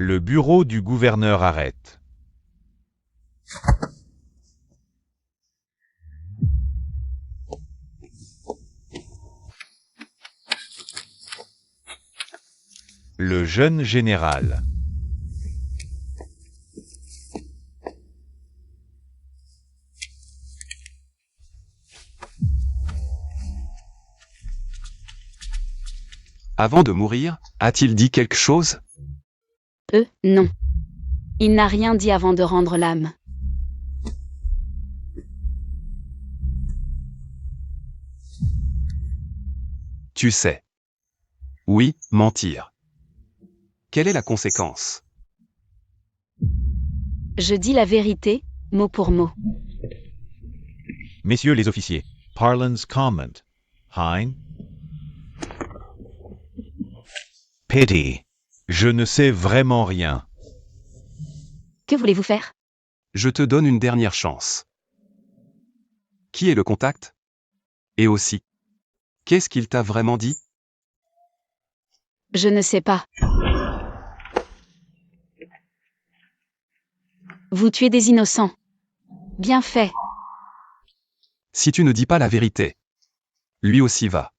Le bureau du gouverneur arrête. Le jeune général. Avant de mourir, a-t-il dit quelque chose? Non. Il n'a rien dit avant de rendre l'âme. Tu sais. Oui, mentir. Quelle est la conséquence? Je dis la vérité, mot pour mot. Messieurs les officiers, Parlance comment. Hein? Pity. Je ne sais vraiment rien. Que voulez-vous faire? Je te donne une dernière chance. Qui est le contact? Et aussi, qu'est-ce qu'il t'a vraiment dit? Je ne sais pas. Vous tuez des innocents. Bien fait. Si tu ne dis pas la vérité, lui aussi va.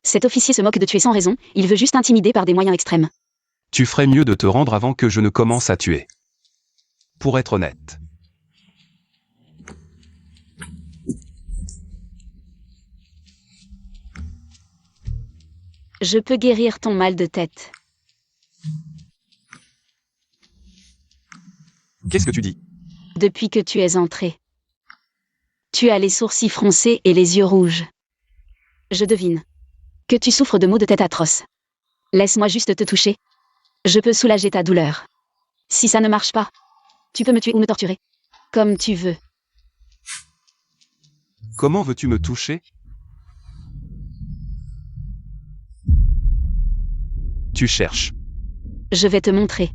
Cet officier se moque de tuer sans raison, il veut juste intimider par des moyens extrêmes. Tu ferais mieux de te rendre avant que je ne commence à tuer. Pour être honnête. Je peux guérir ton mal de tête. Qu'est-ce que tu dis? Depuis que tu es entré. Tu as les sourcils froncés et les yeux rouges. Je devine. Que tu souffres de maux de tête atroces. Laisse-moi juste te toucher. Je peux soulager ta douleur. Si ça ne marche pas, tu peux me tuer ou me torturer. Comme tu veux. Comment veux-tu me toucher? Tu cherches. Je vais te montrer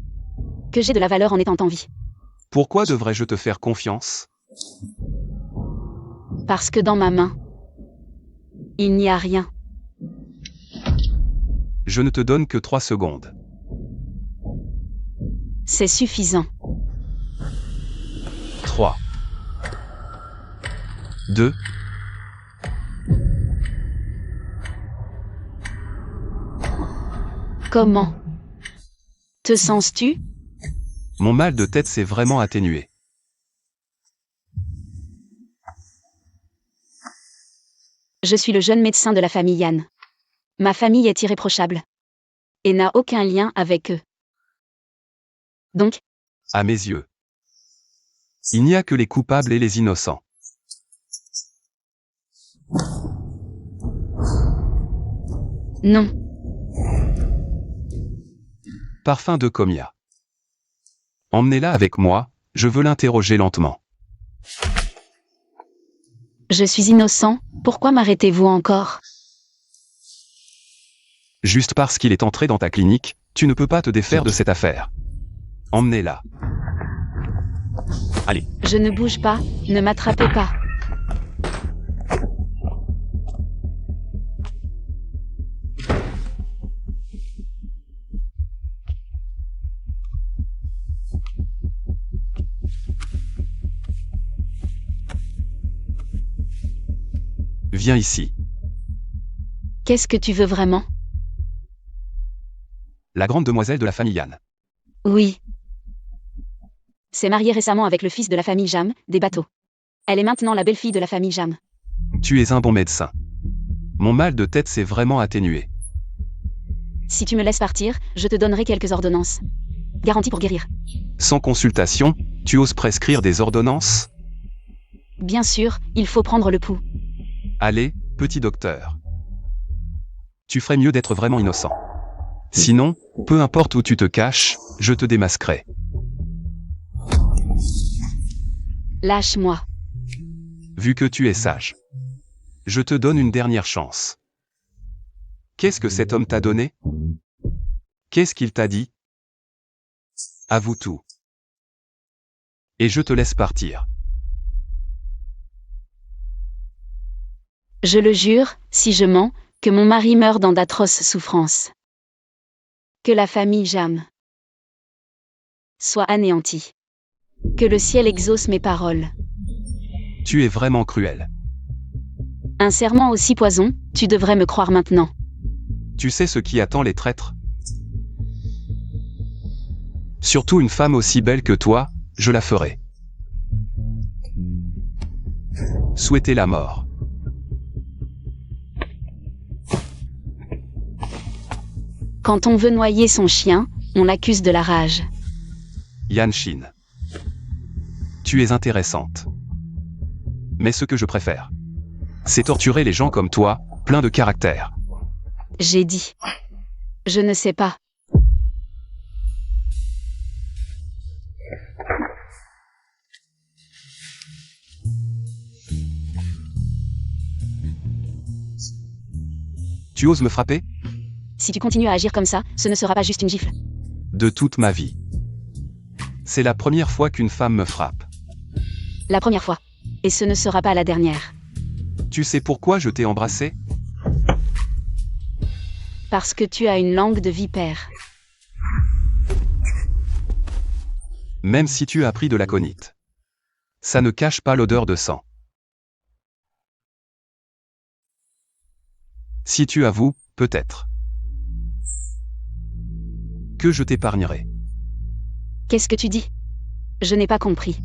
que j'ai de la valeur en étant en vie. Pourquoi devrais-je te faire confiance? Parce que dans ma main, il n'y a rien. Je ne te donne que 3 secondes. C'est suffisant. 3, 2, Comment te sens-tu? mon mal de tête s'est vraiment atténué. Je suis le jeune médecin de la famille Yann. Ma famille est irréprochable. Et n'a aucun lien avec eux. Donc, À mes yeux, il n'y a que les coupables et les innocents. non. Parfum de Comia. Emmenez-la avec moi, je veux l'interroger lentement. Je suis innocent, pourquoi m'arrêtez-vous encore? Juste parce qu'il est entré dans ta clinique, tu ne peux pas te défaire de cette affaire. Emmenez-la. Allez, Je ne bouge pas, ne m'attrapez pas. viens ici. Qu'est-ce que tu veux vraiment? La grande demoiselle de la famille Yann. Oui. S'est mariée récemment avec le fils de la famille Jam, des bateaux. Elle est maintenant la belle-fille de la famille Jam. Tu es un bon médecin. Mon mal de tête s'est vraiment atténué. Si tu me laisses partir, je te donnerai quelques ordonnances. Garantie pour guérir. Sans consultation, tu oses prescrire des ordonnances? Bien sûr, il faut prendre le pouls. Allez, petit docteur. Tu ferais mieux d'être vraiment innocent. Sinon, peu importe où tu te caches, je te démasquerai. Lâche-moi. Vu que tu es sage. Je te donne une dernière chance. Qu'est-ce que cet homme t'a donné? Qu'est-ce qu'il t'a dit? Avoue tout. Et je te laisse partir. Je le jure, si je mens, que mon mari meurt dans d'atroces souffrances. Que la famille Jam soit anéanti. Que le ciel exauce mes paroles. Tu es vraiment cruel. Un serment aussi poison, tu devrais me croire maintenant. Tu sais ce qui attend les traîtres? Surtout une femme aussi belle que toi, je la ferai. Souhaiter la mort. Quand on veut noyer son chien, on l'accuse de la rage. Yan Shin. Tu es intéressante. Mais ce que je préfère, c'est torturer les gens comme toi, plein de caractère. J'ai dit. Je ne sais pas. Tu oses me frapper? Si tu continues à agir comme ça, ce ne sera pas juste une gifle. De toute ma vie. C'est la première fois qu'une femme me frappe. La première fois. Et ce ne sera pas la dernière. Tu sais pourquoi je t'ai embrassé? Parce que tu as une langue de vipère. Même si tu as pris de l'aconite. Ça ne cache pas l'odeur de sang. Si tu avoues, peut-être que je t'épargnerai. Qu'est-ce que tu dis? Je n'ai pas compris.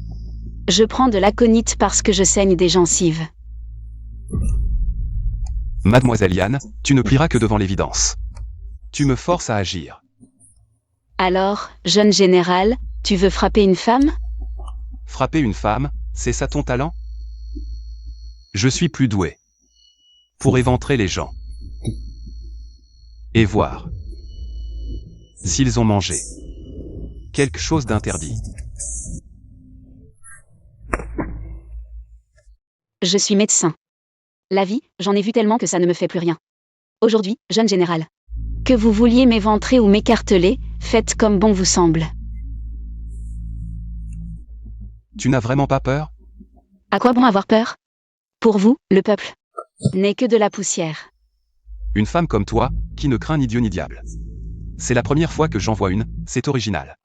Je prends de l'aconite parce que je saigne des gencives. Mademoiselle Yan, tu ne plieras que devant l'évidence. Tu me forces à agir. Alors, jeune général, tu veux frapper une femme? Frapper une femme, c'est ça ton talent? Je suis plus doué pour éventrer les gens et voir s'ils ont mangé quelque chose d'interdit. Je suis médecin. La vie, j'en ai vu tellement que ça ne me fait plus rien. Aujourd'hui, jeune général. Que vous vouliez m'éventrer ou m'écarteler, faites comme bon vous semble. Tu n'as vraiment pas peur? À quoi bon avoir peur? Pour vous, le peuple n'est que de la poussière. Une femme comme toi, qui ne craint ni Dieu ni diable. C'est la première fois que j'en vois une, c'est original.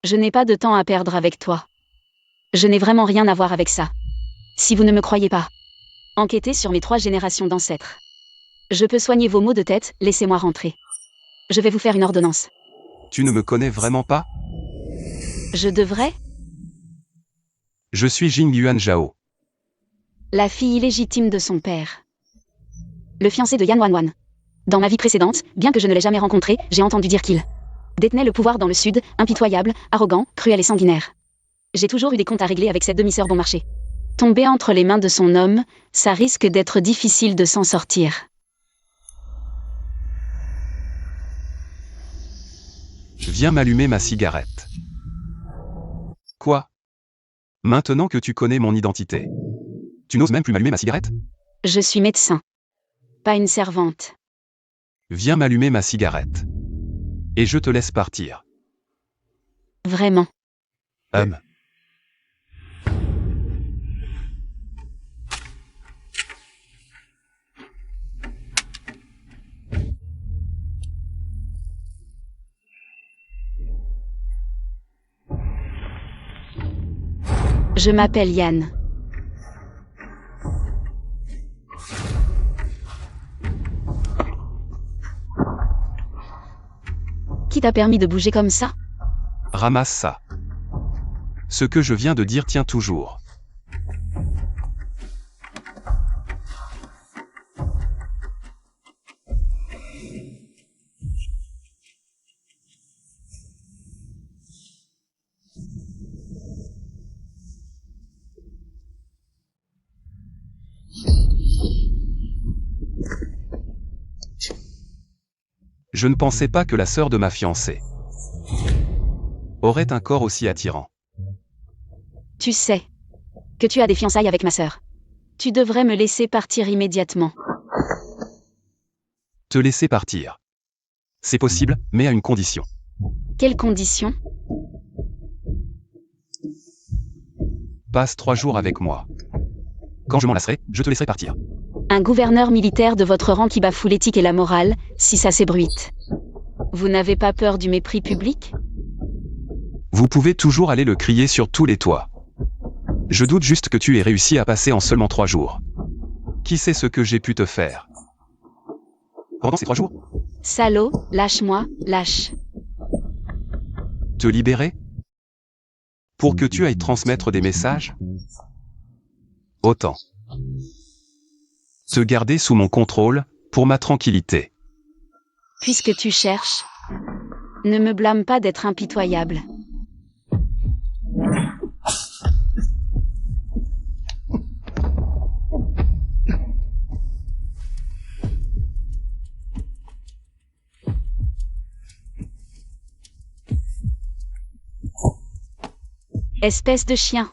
Je n'ai pas de temps à perdre avec toi. Je n'ai vraiment rien à voir avec ça. Si vous ne me croyez pas, enquêtez sur mes 3 générations d'ancêtres. Je peux soigner vos maux de tête, laissez-moi rentrer. Je vais vous faire une ordonnance. Tu ne me connais vraiment pas? Je devrais? Je suis Jing Yuan Zhao. La fille illégitime de son père. Le fiancé de Yan Wanwan. Dans ma vie précédente, bien que je ne l'ai jamais rencontré, j'ai entendu dire qu'il détenait le pouvoir dans le sud, impitoyable, arrogant, cruel et sanguinaire. J'ai toujours eu des comptes à régler avec cette demi-sœur bon marché. Tomber entre les mains de son homme, ça risque d'être difficile de s'en sortir. Viens m'allumer ma cigarette. Quoi? Maintenant que tu connais mon identité, tu n'oses même plus m'allumer ma cigarette? Je suis médecin. Pas une servante. Viens m'allumer ma cigarette. Et je te laisse partir. Vraiment. Je m'appelle Yan. Qui t'a permis de bouger comme ça? Ramasse ça. Ce que je viens de dire tient toujours. Je ne pensais pas que la sœur de ma fiancée aurait un corps aussi attirant. Tu sais que tu as des fiançailles avec ma sœur. Tu devrais me laisser partir immédiatement. Te laisser partir. C'est possible, mais à une condition. Quelles conditions? Passe 3 jours avec moi. Quand je m'en lasserai, je te laisserai partir. Un gouverneur militaire de votre rang qui bafoue l'éthique et la morale, si ça s'ébruite. Vous n'avez pas peur du mépris public? Vous pouvez toujours aller le crier sur tous les toits. Je doute juste que tu aies réussi à passer en seulement 3 jours. Qui sait ce que j'ai pu te faire pendant ces 3 jours? Salaud, lâche-moi, lâche. Te libérer? Pour que tu ailles transmettre des messages? Autant. Te garder sous mon contrôle, pour ma tranquillité. Puisque tu cherches, ne me blâme pas d'être impitoyable. Espèce de chien.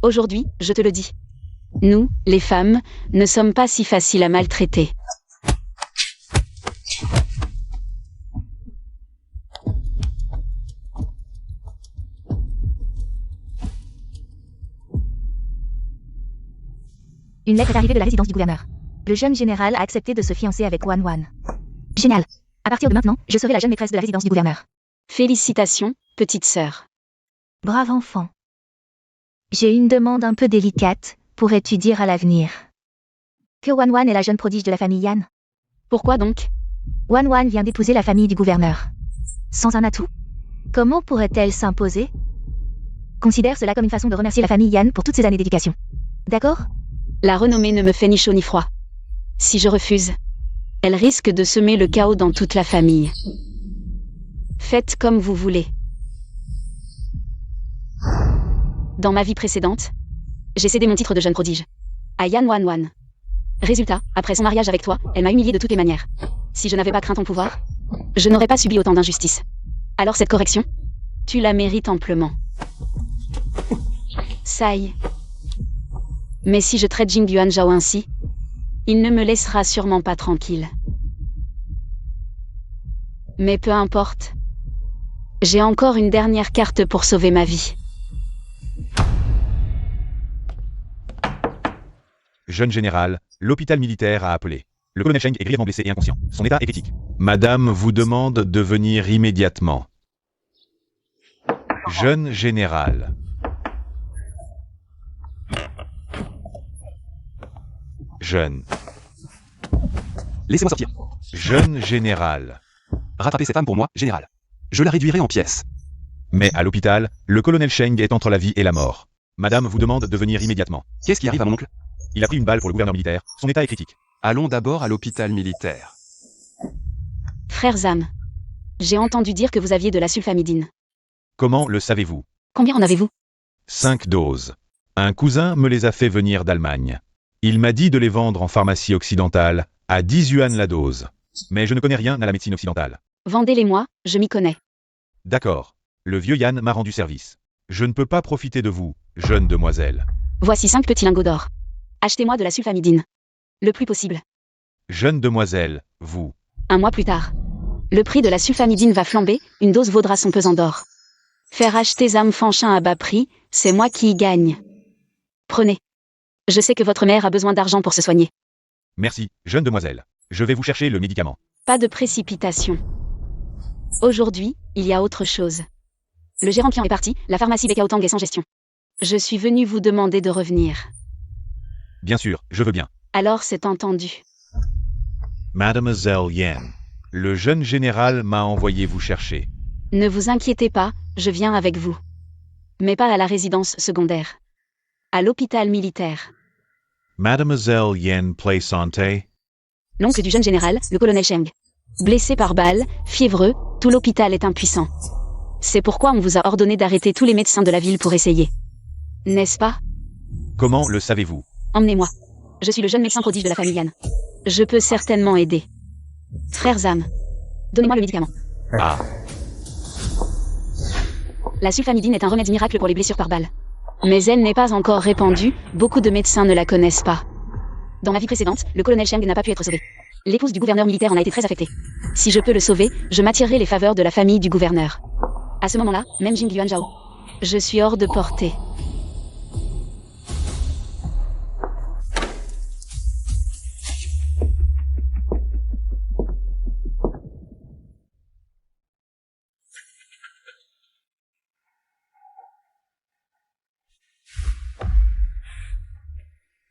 Aujourd'hui, je te le dis. Nous, les femmes, ne sommes pas si faciles à maltraiter. Une lettre est arrivée de la résidence du gouverneur. Le jeune général a accepté de se fiancer avec Wan Wan. Génial. À partir de maintenant, je serai la jeune maîtresse de la résidence du gouverneur. Félicitations, petite sœur. Brave enfant. J'ai une demande un peu délicate, pourrais-tu dire à l'avenir que Wan Wan est la jeune prodige de la famille Yan? Pourquoi donc? Wan Wan vient d'épouser la famille du gouverneur. Sans un atout? Comment pourrait-elle s'imposer? Considère cela comme une façon de remercier la famille Yan pour toutes ces années d'éducation. D'accord? La renommée ne me fait ni chaud ni froid. Si je refuse, elle risque de semer le chaos dans toute la famille. Faites comme vous voulez. Dans ma vie précédente, j'ai cédé mon titre de jeune prodige à Yan Wan Wan. Résultat, après son mariage avec toi, elle m'a humiliée de toutes les manières. Si je n'avais pas craint ton pouvoir, je n'aurais pas subi autant d'injustice. Alors cette correction, tu la mérites amplement. Sai. Mais si je traite Jing Yuan Zhao ainsi, il ne me laissera sûrement pas tranquille. Mais peu importe. J'ai encore une dernière carte pour sauver ma vie. Jeune général, l'hôpital militaire a appelé. Le colonel Cheng est grièvement blessé et inconscient. Son état est critique. Madame vous demande de venir immédiatement. Jeune général. Jeune. Laissez-moi sortir. Jeune général. Rattrapez cette femme pour moi, général. Je la réduirai en pièces. Mais à l'hôpital, le colonel Cheng est entre la vie et la mort. Madame vous demande de venir immédiatement. Qu'est-ce qui arrive à mon oncle? Il a pris une balle pour le gouverneur militaire. Son état est critique. Allons d'abord à l'hôpital militaire. Frère Zam, j'ai entendu dire que vous aviez de la sulfamidine. Comment le savez-vous? Combien en avez-vous? 5 doses. Un cousin me les a fait venir d'Allemagne. Il m'a dit de les vendre en pharmacie occidentale, à 10 yuan la dose. Mais je ne connais rien à la médecine occidentale. Vendez-les-moi, je m'y connais. D'accord. Le vieux Yann m'a rendu service. Je ne peux pas profiter de vous, jeune demoiselle. Voici 5 petits lingots d'or. Achetez-moi de la sulfamidine. Le plus possible. Jeune demoiselle, vous. Un mois plus tard. Le prix de la sulfamidine va flamber, une dose vaudra son pesant d'or. Faire acheter Zam Fanchin à bas prix, c'est moi qui y gagne. Prenez. Je sais que votre mère a besoin d'argent pour se soigner. Merci, jeune demoiselle. Je vais vous chercher le médicament. Pas de précipitation. Aujourd'hui, il y a autre chose. Le gérant Qian est parti, la pharmacie Bekaotang est sans gestion. Je suis venu vous demander de revenir. Bien sûr, je veux bien. Alors c'est entendu. Mademoiselle Yan. Le jeune général m'a envoyé vous chercher. Ne vous inquiétez pas, je viens avec vous. Mais pas à la résidence secondaire. À l'hôpital militaire. Mademoiselle Yan Play Santé. L'oncle du jeune général, le colonel Cheng. Blessé par balle, fiévreux, tout l'hôpital est impuissant. C'est pourquoi on vous a ordonné d'arrêter tous les médecins de la ville pour essayer. N'est-ce pas? Comment le savez-vous? Emmenez-moi. Je suis le jeune médecin prodige de la famille Yan. Je peux certainement aider. Frère Zam, donnez-moi le médicament. Ah. La sulfamidine est un remède miracle pour les blessures par balle. Mais elle n'est pas encore répandue, beaucoup de médecins ne la connaissent pas. Dans ma vie précédente, le colonel Cheng n'a pas pu être sauvé. L'épouse du gouverneur militaire en a été très affectée. Si je peux le sauver, je m'attirerai les faveurs de la famille du gouverneur. À ce moment-là, même Jing Yuan Zhao. Je suis hors de portée.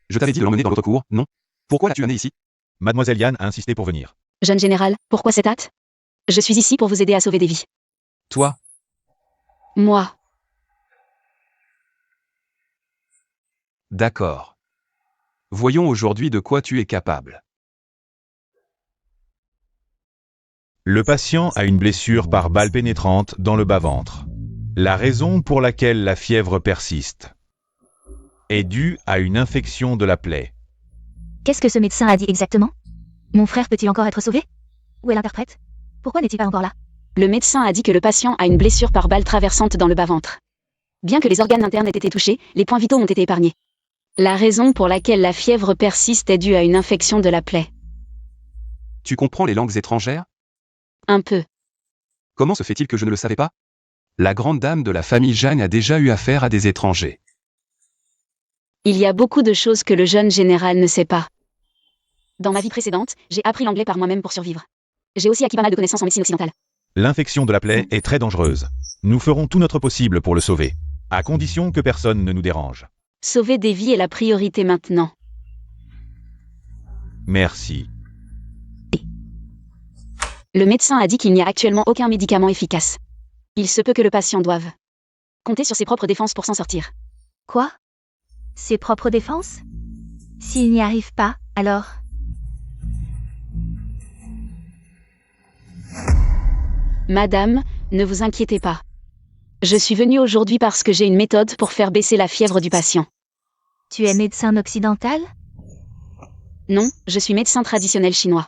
Je t'avais dit de l'emmener dans l'autre cour, non? Pourquoi l'as-tu amené ici? Mademoiselle Yann a insisté pour venir. Jeune général, pourquoi cette hâte? Je suis ici pour vous aider à sauver des vies. Toi, Moi, d'accord. Voyons aujourd'hui de quoi tu es capable. Le patient a une blessure par balle pénétrante dans le bas-ventre. La raison pour laquelle la fièvre persiste est due à une infection de la plaie. Qu'est-ce que ce médecin a dit exactement? Mon frère peut-il encore être sauvé? Où est l'interprète? Pourquoi n'est-il pas encore là? le médecin a dit que le patient a une blessure par balle traversante dans le bas-ventre. Bien que les organes internes aient été touchés, les points vitaux ont été épargnés. La raison pour laquelle la fièvre persiste est due à une infection de la plaie. Tu comprends les langues étrangères? Un peu. Comment se fait-il que je ne le savais pas? La grande dame de la famille Jeanne a déjà eu affaire à des étrangers. Il y a beaucoup de choses que le jeune général ne sait pas. Dans ma vie précédente, j'ai appris l'anglais par moi-même pour survivre. J'ai aussi acquis pas mal de connaissances en médecine occidentale. L'infection de la plaie est très dangereuse. Nous ferons tout notre possible pour le sauver, à condition que personne ne nous dérange. Sauver des vies est la priorité maintenant. Merci. Le médecin a dit qu'il n'y a actuellement aucun médicament efficace. Il se peut que le patient doive compter sur ses propres défenses pour s'en sortir. Quoi? Ses propres défenses? S'il n'y arrive pas, alors... Madame, ne vous inquiétez pas. Je suis venue aujourd'hui parce que j'ai une méthode pour faire baisser la fièvre du patient. Tu es médecin occidental? Non, je suis médecin traditionnel chinois.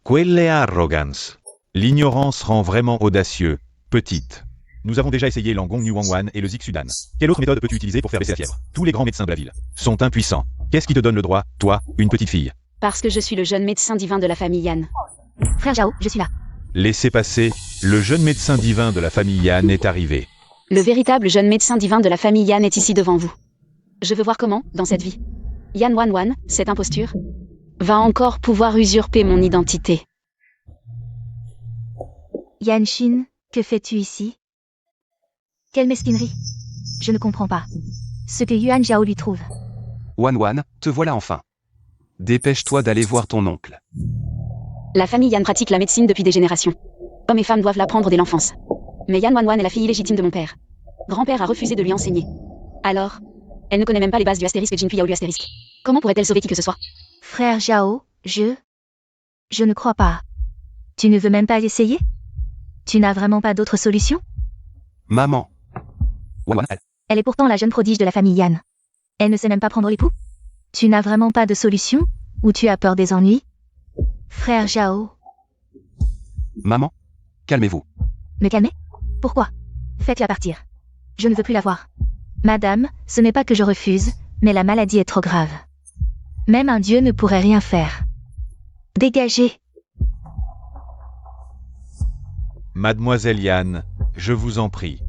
Quelle arrogance. L'ignorance rend vraiment audacieux, petite. Nous avons déjà essayé l'Angong Nuwangwan et le Zixudan. Quelle autre méthode peux-tu utiliser pour faire baisser la fièvre? Tous les grands médecins de la ville sont impuissants. Qu'est-ce qui te donne le droit, toi, une petite fille? Parce que je suis le jeune médecin divin de la famille Yan. Frère Zhao, je suis là. Laissez passer, le jeune médecin divin de la famille Yan est arrivé. Le véritable jeune médecin divin de la famille Yan est ici devant vous. Je veux voir comment, dans cette vie, Yan Wanwan, cette imposture, va encore pouvoir usurper mon identité. Yan Xin, que fais-tu ici? Quelle mesquinerie. Je ne comprends pas. Ce que Yuan Zhao lui trouve. Wan, te voilà enfin. Dépêche-toi d'aller voir ton oncle. La famille Yan pratique la médecine depuis des générations. Hommes et femmes doivent l'apprendre dès l'enfance. Mais Yan Wanwan est la fille illégitime de mon père. Grand-père a refusé de lui enseigner. Alors, elle ne connaît même pas les bases du astérisque Jinpui Yaolu astérisque. Comment pourrait-elle sauver qui que ce soit? Frère Zhao, je ne crois pas. Tu ne veux même pas essayer? Tu n'as vraiment pas d'autre solution? Maman. Wan, Elle est pourtant la jeune prodige de la famille Yan. Elle ne sait même pas prendre l'époux? Tu n'as vraiment pas de solution? Ou tu as peur des ennuis? Frère Zhao. Maman, calmez-vous. Me calmer? Pourquoi? Faites-la partir. Je ne veux plus la voir. Madame, ce n'est pas que je refuse, mais la maladie est trop grave. Même un dieu ne pourrait rien faire. Dégagez. Mademoiselle Yan, je vous en prie.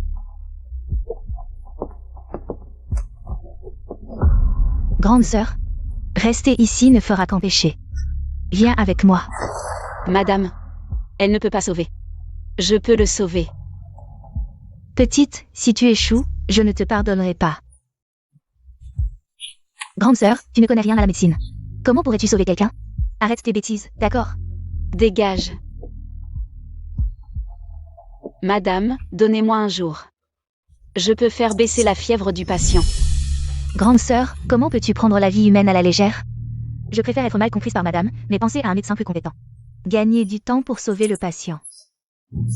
Grande sœur, rester ici ne fera qu'empêcher. Viens avec moi. Madame, elle ne peut pas sauver. Je peux le sauver. Petite, si tu échoues, je ne te pardonnerai pas. Grande sœur, tu ne connais rien à la médecine. Comment pourrais-tu sauver quelqu'un? Arrête tes bêtises, d'accord? Dégage. Madame, donnez-moi un jour. Je peux faire baisser la fièvre du patient. Grande sœur, comment peux-tu prendre la vie humaine à la légère? Je préfère être mal comprise par madame, mais pensez à un médecin plus compétent. Gagner du temps pour sauver le patient.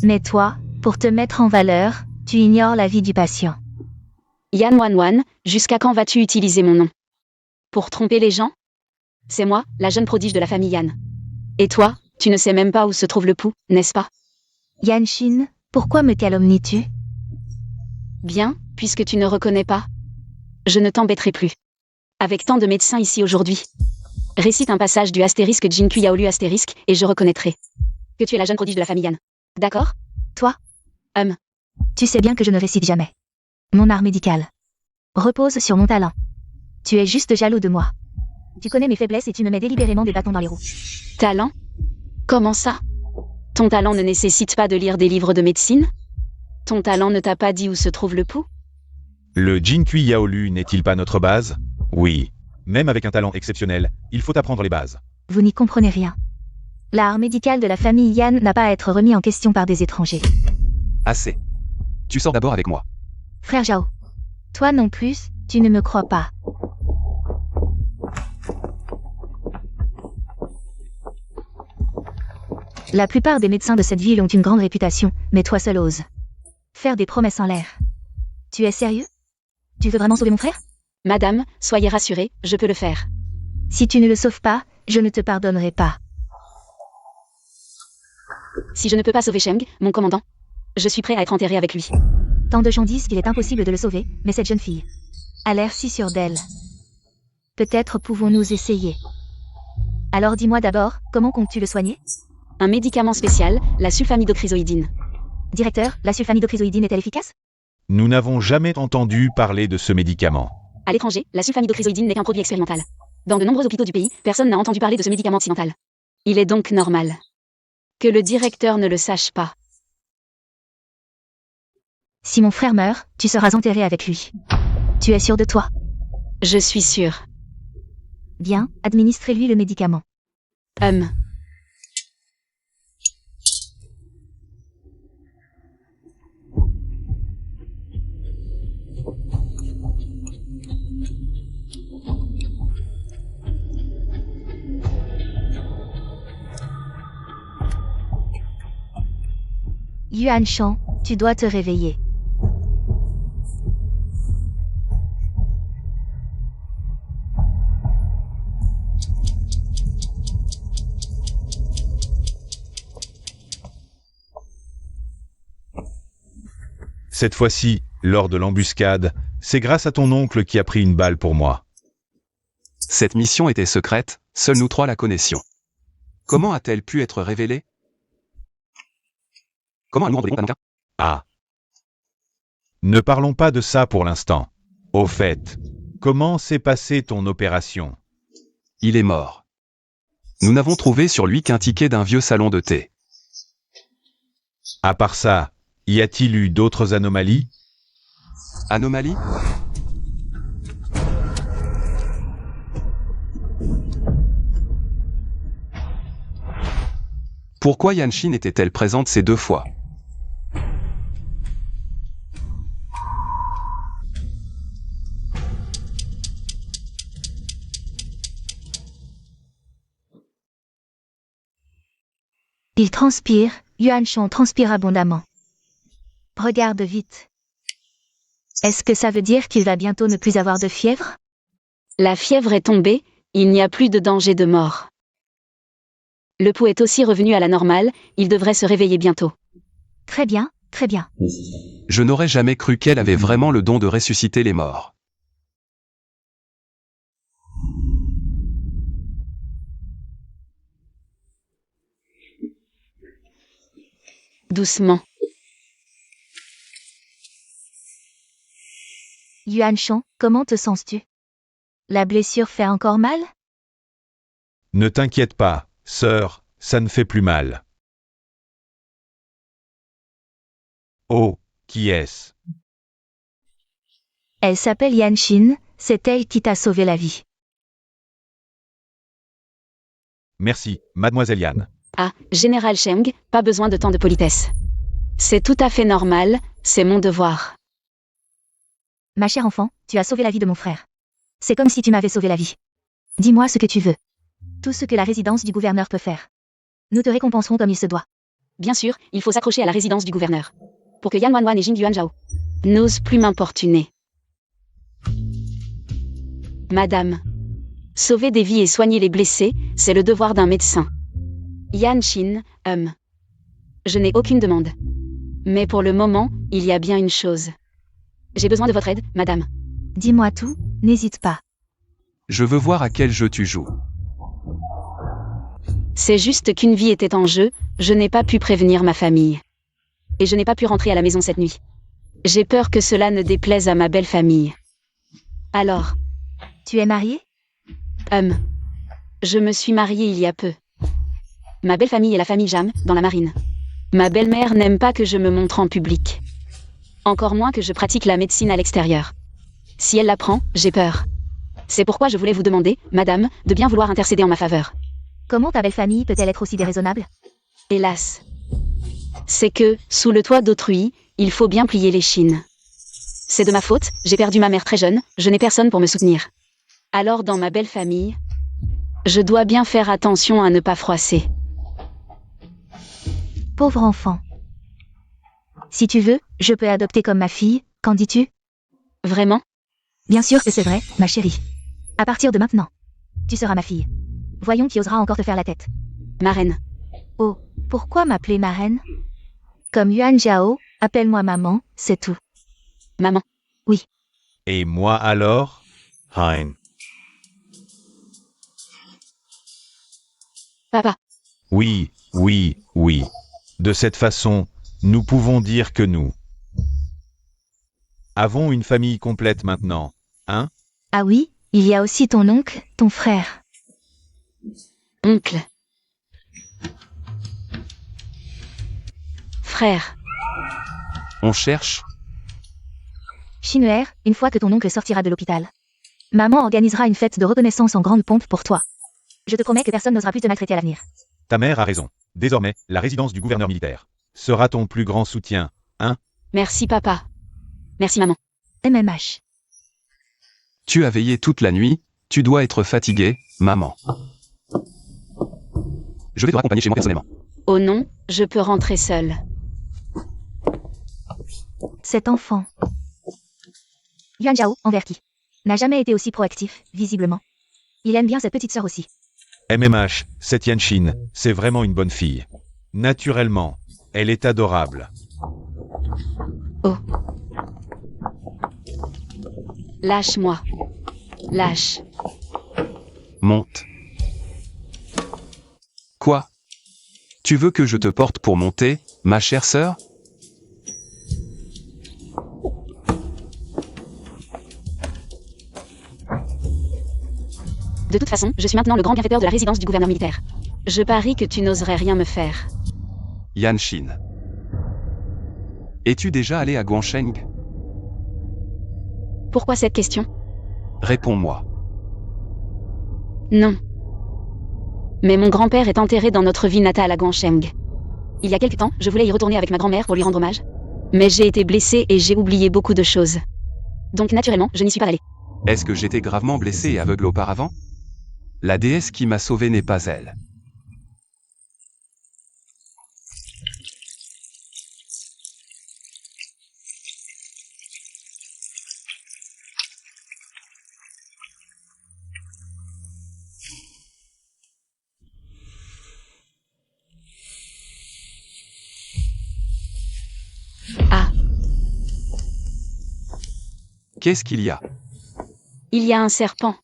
Mais toi, pour te mettre en valeur, tu ignores la vie du patient. Yan Wanwan, jusqu'à quand vas-tu utiliser mon nom? Pour tromper les gens? C'est moi, la jeune prodige de la famille Yan. Et toi, tu ne sais même pas où se trouve le pouls, n'est-ce pas? Yan Xin, pourquoi me calomnies-tu? Bien, puisque tu ne reconnais pas. Je ne t'embêterai plus. Avec tant de médecins ici aujourd'hui. Récite un passage du astérisque Jinpui Yaolu astérisque et je reconnaîtrai que tu es la jeune prodige de la famille Yan. D'accord? Toi? Hum. Tu sais bien que je ne récite jamais. Mon art médical repose sur mon talent. Tu es juste jaloux de moi. Tu connais mes faiblesses et tu me mets délibérément des bâtons dans les roues. Talent? Comment ça? Ton talent ne nécessite pas de lire des livres de médecine? Ton talent ne t'a pas dit où se trouve le pouls? Le Jinpui Yaolu n'est-il pas notre base? Oui. Même avec un talent exceptionnel, il faut apprendre les bases. Vous n'y comprenez rien. L'art médical de la famille Yan n'a pas à être remis en question par des étrangers. Assez. Tu sors d'abord avec moi. Frère Zhao. Toi non plus, tu ne me crois pas. La plupart des médecins de cette ville ont une grande réputation, mais toi seul oses faire des promesses en l'air. Tu es sérieux? Tu veux vraiment sauver mon frère? Madame, soyez rassurée, je peux le faire. Si tu ne le sauves pas, je ne te pardonnerai pas. Si je ne peux pas sauver Sheng, mon commandant, je suis prêt à être enterré avec lui. Tant de gens disent qu'il est impossible de le sauver, mais cette jeune fille a l'air si sûre d'elle. Peut-être pouvons-nous essayer. Alors dis-moi d'abord, comment comptes-tu le soigner? Un médicament spécial, la sulfamidochrysoïdine. Directeur, la sulfamidochrysoïdine est-elle efficace? Nous n'avons jamais entendu parler de ce médicament. À l'étranger, la sulfamidochrysoïdine n'est qu'un produit expérimental. Dans de nombreux hôpitaux du pays, personne n'a entendu parler de ce médicament occidental. Il est donc normal que le directeur ne le sache pas. Si mon frère meurt, tu seras enterré avec lui. Tu es sûr de toi? Je suis sûre. Bien, administrez-lui le médicament. Yuan Shan, tu dois te réveiller. Cette fois-ci, lors de l'embuscade, c'est grâce à ton oncle qui a pris une balle pour moi. Cette mission était secrète, seuls nous trois la connaissions. Comment a-t-elle pu être révélée? Comment allons-nous rendre des comptes à Nanka? Ah. Ne parlons pas de ça pour l'instant. Au fait, comment s'est passée ton opération? Il est mort. Nous n'avons trouvé sur lui qu'un ticket d'un vieux salon de thé. À part ça, y a-t-il eu d'autres anomalies? Anomalie? Pourquoi Yanshin était-elle présente ces 2 fois? Il transpire, Yuan Shan transpire abondamment. Regarde vite. Est-ce que ça veut dire qu'il va bientôt ne plus avoir de fièvre? La fièvre est tombée, il n'y a plus de danger de mort. Le pouls est aussi revenu à la normale, il devrait se réveiller bientôt. Très bien, très bien. Je n'aurais jamais cru qu'elle avait vraiment le don de ressusciter les morts. Doucement. Yuan Shan, comment te sens-tu? La blessure fait encore mal? Ne t'inquiète pas, sœur, ça ne fait plus mal. Oh, qui est-ce? Elle s'appelle Yanshin, c'est elle qui t'a sauvé la vie. Merci, mademoiselle Yan. Ah, Général Sheng, pas besoin de tant de politesse. C'est tout à fait normal, c'est mon devoir. Ma chère enfant, tu as sauvé la vie de mon frère. C'est comme si tu m'avais sauvé la vie. Dis-moi ce que tu veux. Tout ce que la résidence du gouverneur peut faire. Nous te récompenserons comme il se doit. Bien sûr, il faut s'accrocher à la résidence du gouverneur. Pour que Yan Wanwan et Jing Yuanzhao n'osent plus m'importuner. Madame, sauver des vies et soigner les blessés, c'est le devoir d'un médecin. Yanshin, je n'ai aucune demande. Mais pour le moment, il y a bien une chose. J'ai besoin de votre aide, madame. Dis-moi tout, n'hésite pas. Je veux voir à quel jeu tu joues. C'est juste qu'une vie était en jeu, je n'ai pas pu prévenir ma famille. Et je n'ai pas pu rentrer à la maison cette nuit. J'ai peur que cela ne déplaise à ma belle famille. Alors, Tu es marié? je me suis mariée il y a peu. Ma belle famille est la famille Jam, dans la marine. Ma belle-mère n'aime pas que je me montre en public. Encore moins que je pratique la médecine à l'extérieur. Si elle l'apprend, j'ai peur. C'est pourquoi je voulais vous demander, madame, de bien vouloir intercéder en ma faveur. Comment ta belle famille peut-elle être aussi déraisonnable? Hélas. C'est que, sous le toit d'autrui, il faut bien plier les chines. C'est de ma faute, j'ai perdu ma mère très jeune, je n'ai personne pour me soutenir. Alors dans ma belle famille, je dois bien faire attention à ne pas froisser. Pauvre enfant. Si tu veux, je peux adopter comme ma fille, qu'en dis-tu? Vraiment? Bien sûr que c'est vrai, ma chérie. À partir de maintenant, tu seras ma fille. Voyons qui osera encore te faire la tête. Marraine. Oh, pourquoi m'appeler marraine? Comme Yuan Jiao, appelle-moi maman, c'est tout. Maman. Et moi alors? Hein. Papa. Oui, oui, oui. De cette façon, nous pouvons dire que nous avons une famille complète maintenant, hein? Ah oui, il y a aussi ton oncle, ton frère. Oncle. Frère. On cherche? Shinuer, une fois que ton oncle sortira de l'hôpital, maman organisera une fête de reconnaissance en grande pompe pour toi. Je te promets que personne n'osera plus te maltraiter à l'avenir. Ta mère a raison. Désormais, la résidence du gouverneur militaire sera ton plus grand soutien, hein? Merci papa. Merci maman. MMH. Tu as veillé toute la nuit, tu dois être fatigué, maman. Je vais te raccompagner chez moi personnellement. Oh non, je peux rentrer seule. Cet enfant. Yuan Jiao, envers qui? N'a jamais été aussi proactif, visiblement. Il aime bien cette petite sœur aussi. MMH, cette Yanshin, c'est vraiment une bonne fille. Naturellement, elle est adorable. Oh. Lâche-moi. Lâche. Monte. Quoi? Tu veux que je te porte pour monter, ma chère sœur? De toute façon, je suis maintenant le grand bienfaiteur de la résidence du gouverneur militaire. Je parie que tu n'oserais rien me faire. Yanshin. Es-tu déjà allé à Guangsheng? Pourquoi cette question? Réponds-moi. Non. Mais mon grand-père est enterré dans notre ville natale à Guangsheng. Il y a quelque temps, je voulais y retourner avec ma grand-mère pour lui rendre hommage. Mais j'ai été blessée et j'ai oublié beaucoup de choses. Donc naturellement, je n'y suis pas allée. Est-ce que j'étais gravement blessé et aveugle auparavant? La déesse qui m'a sauvé n'est pas elle. Ah, Qu'est-ce qu'il y a? il y a un serpent.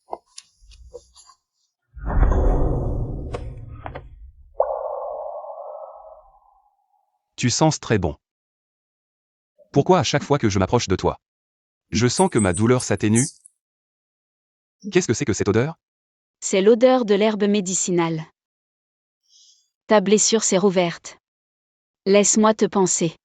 Tu sens très bon. Pourquoi à chaque fois que je m'approche de toi, je sens que ma douleur s'atténue? Qu'est-ce que c'est que cette odeur? C'est l'odeur de l'herbe médicinale. Ta blessure s'est rouverte. Laisse-moi te panser.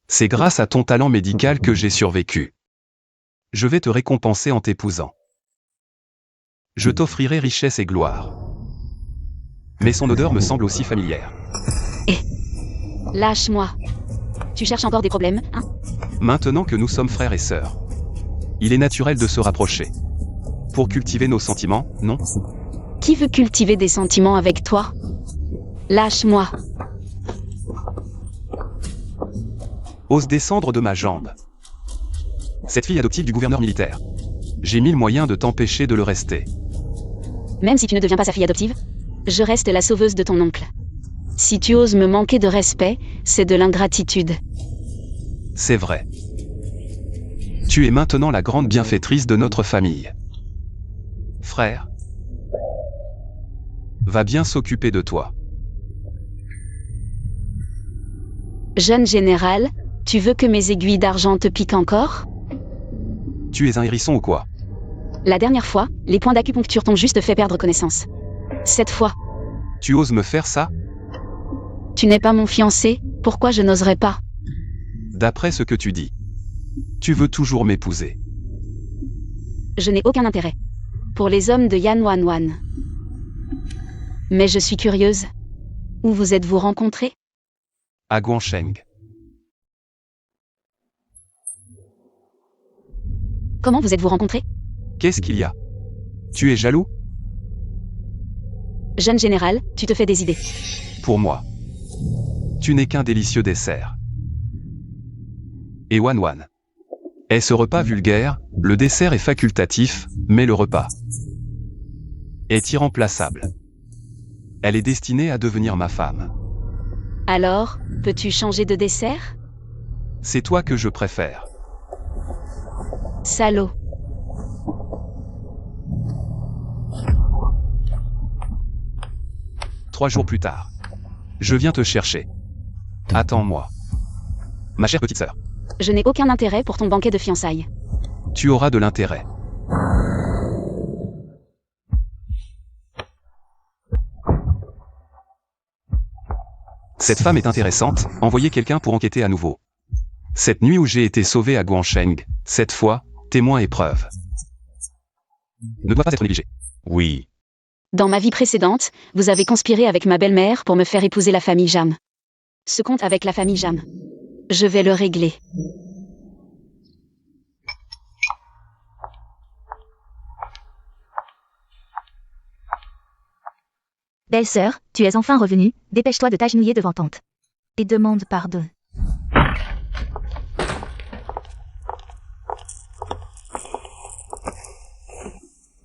C'est grâce à ton talent médical que j'ai survécu. Je vais te récompenser en t'épousant. Je t'offrirai richesse et gloire. Mais son odeur me semble aussi familière. Lâche-moi. Tu cherches encore des problèmes, hein? Maintenant que nous sommes frères et sœurs, il est naturel de se rapprocher. Pour cultiver nos sentiments, non? Qui veut cultiver des sentiments avec toi? Lâche-moi. Ose descendre de ma jambe. Cette fille adoptive du gouverneur militaire. J'ai mille moyens de t'empêcher de le rester. Même si tu ne deviens pas sa fille adoptive, je reste la sauveuse de ton oncle. Si tu oses me manquer de respect, c'est de l'ingratitude. C'est vrai. Tu es maintenant la grande bienfaitrice de notre famille. Frère, va bien s'occuper de toi. Jeune général, tu veux que mes aiguilles d'argent te piquent encore? Tu es un hérisson ou quoi? La dernière fois, les points d'acupuncture t'ont juste fait perdre connaissance. Cette fois, Tu oses me faire ça? Tu n'es pas mon fiancé, pourquoi je n'oserais pas? D'après ce que tu dis. Tu veux toujours m'épouser. Je n'ai aucun intérêt. Pour les hommes de Yan Wan Wan. Mais je suis curieuse. Où vous êtes-vous rencontrés? À Guansheng. Comment vous êtes-vous rencontrés? Qu'est-ce qu'il y a? Tu es jaloux? Jeune général, tu te fais des idées. Pour moi. Tu n'es qu'un délicieux dessert. Et Wan Wan. Est ce repas vulgaire, le dessert est facultatif, mais le repas est irremplaçable. Elle est destinée à devenir ma femme. Alors, peux-tu changer de dessert? C'est toi que je préfère. Salaud. Trois jours plus tard. Je viens te chercher. Attends-moi. Ma chère petite sœur. Je n'ai aucun intérêt pour ton banquet de fiançailles. Tu auras de l'intérêt. Cette femme est intéressante, envoyez quelqu'un pour enquêter à nouveau. Cette nuit où j'ai été sauvé à Guansheng, cette fois, témoin et preuve. Ne doit pas être négligé. Oui. Dans ma vie précédente, vous avez conspiré avec ma belle-mère pour me faire épouser la famille Jam. Ce compte avec la famille Jam. Je vais le régler. Belle-sœur, tu es enfin revenue, dépêche-toi de t'agenouiller devant tante. Et demande pardon.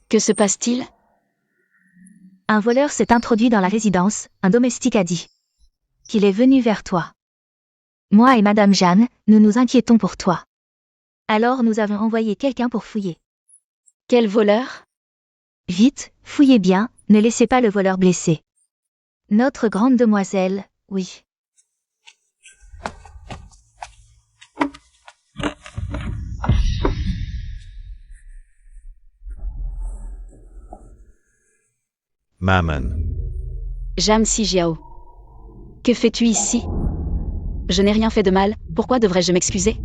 Que se passe-t-il? Un voleur s'est introduit dans la résidence, un domestique a dit qu'il est venu vers toi. Moi et Madame Jeanne, nous nous inquiétons pour toi. Alors nous avons envoyé quelqu'un pour fouiller. Quel voleur? Vite, fouillez bien, ne laissez pas le voleur blessé. Notre grande demoiselle, oui. Maman. Jam Si Jiao. Que fais-tu ici? Je n'ai rien fait de mal, pourquoi devrais-je m'excuser?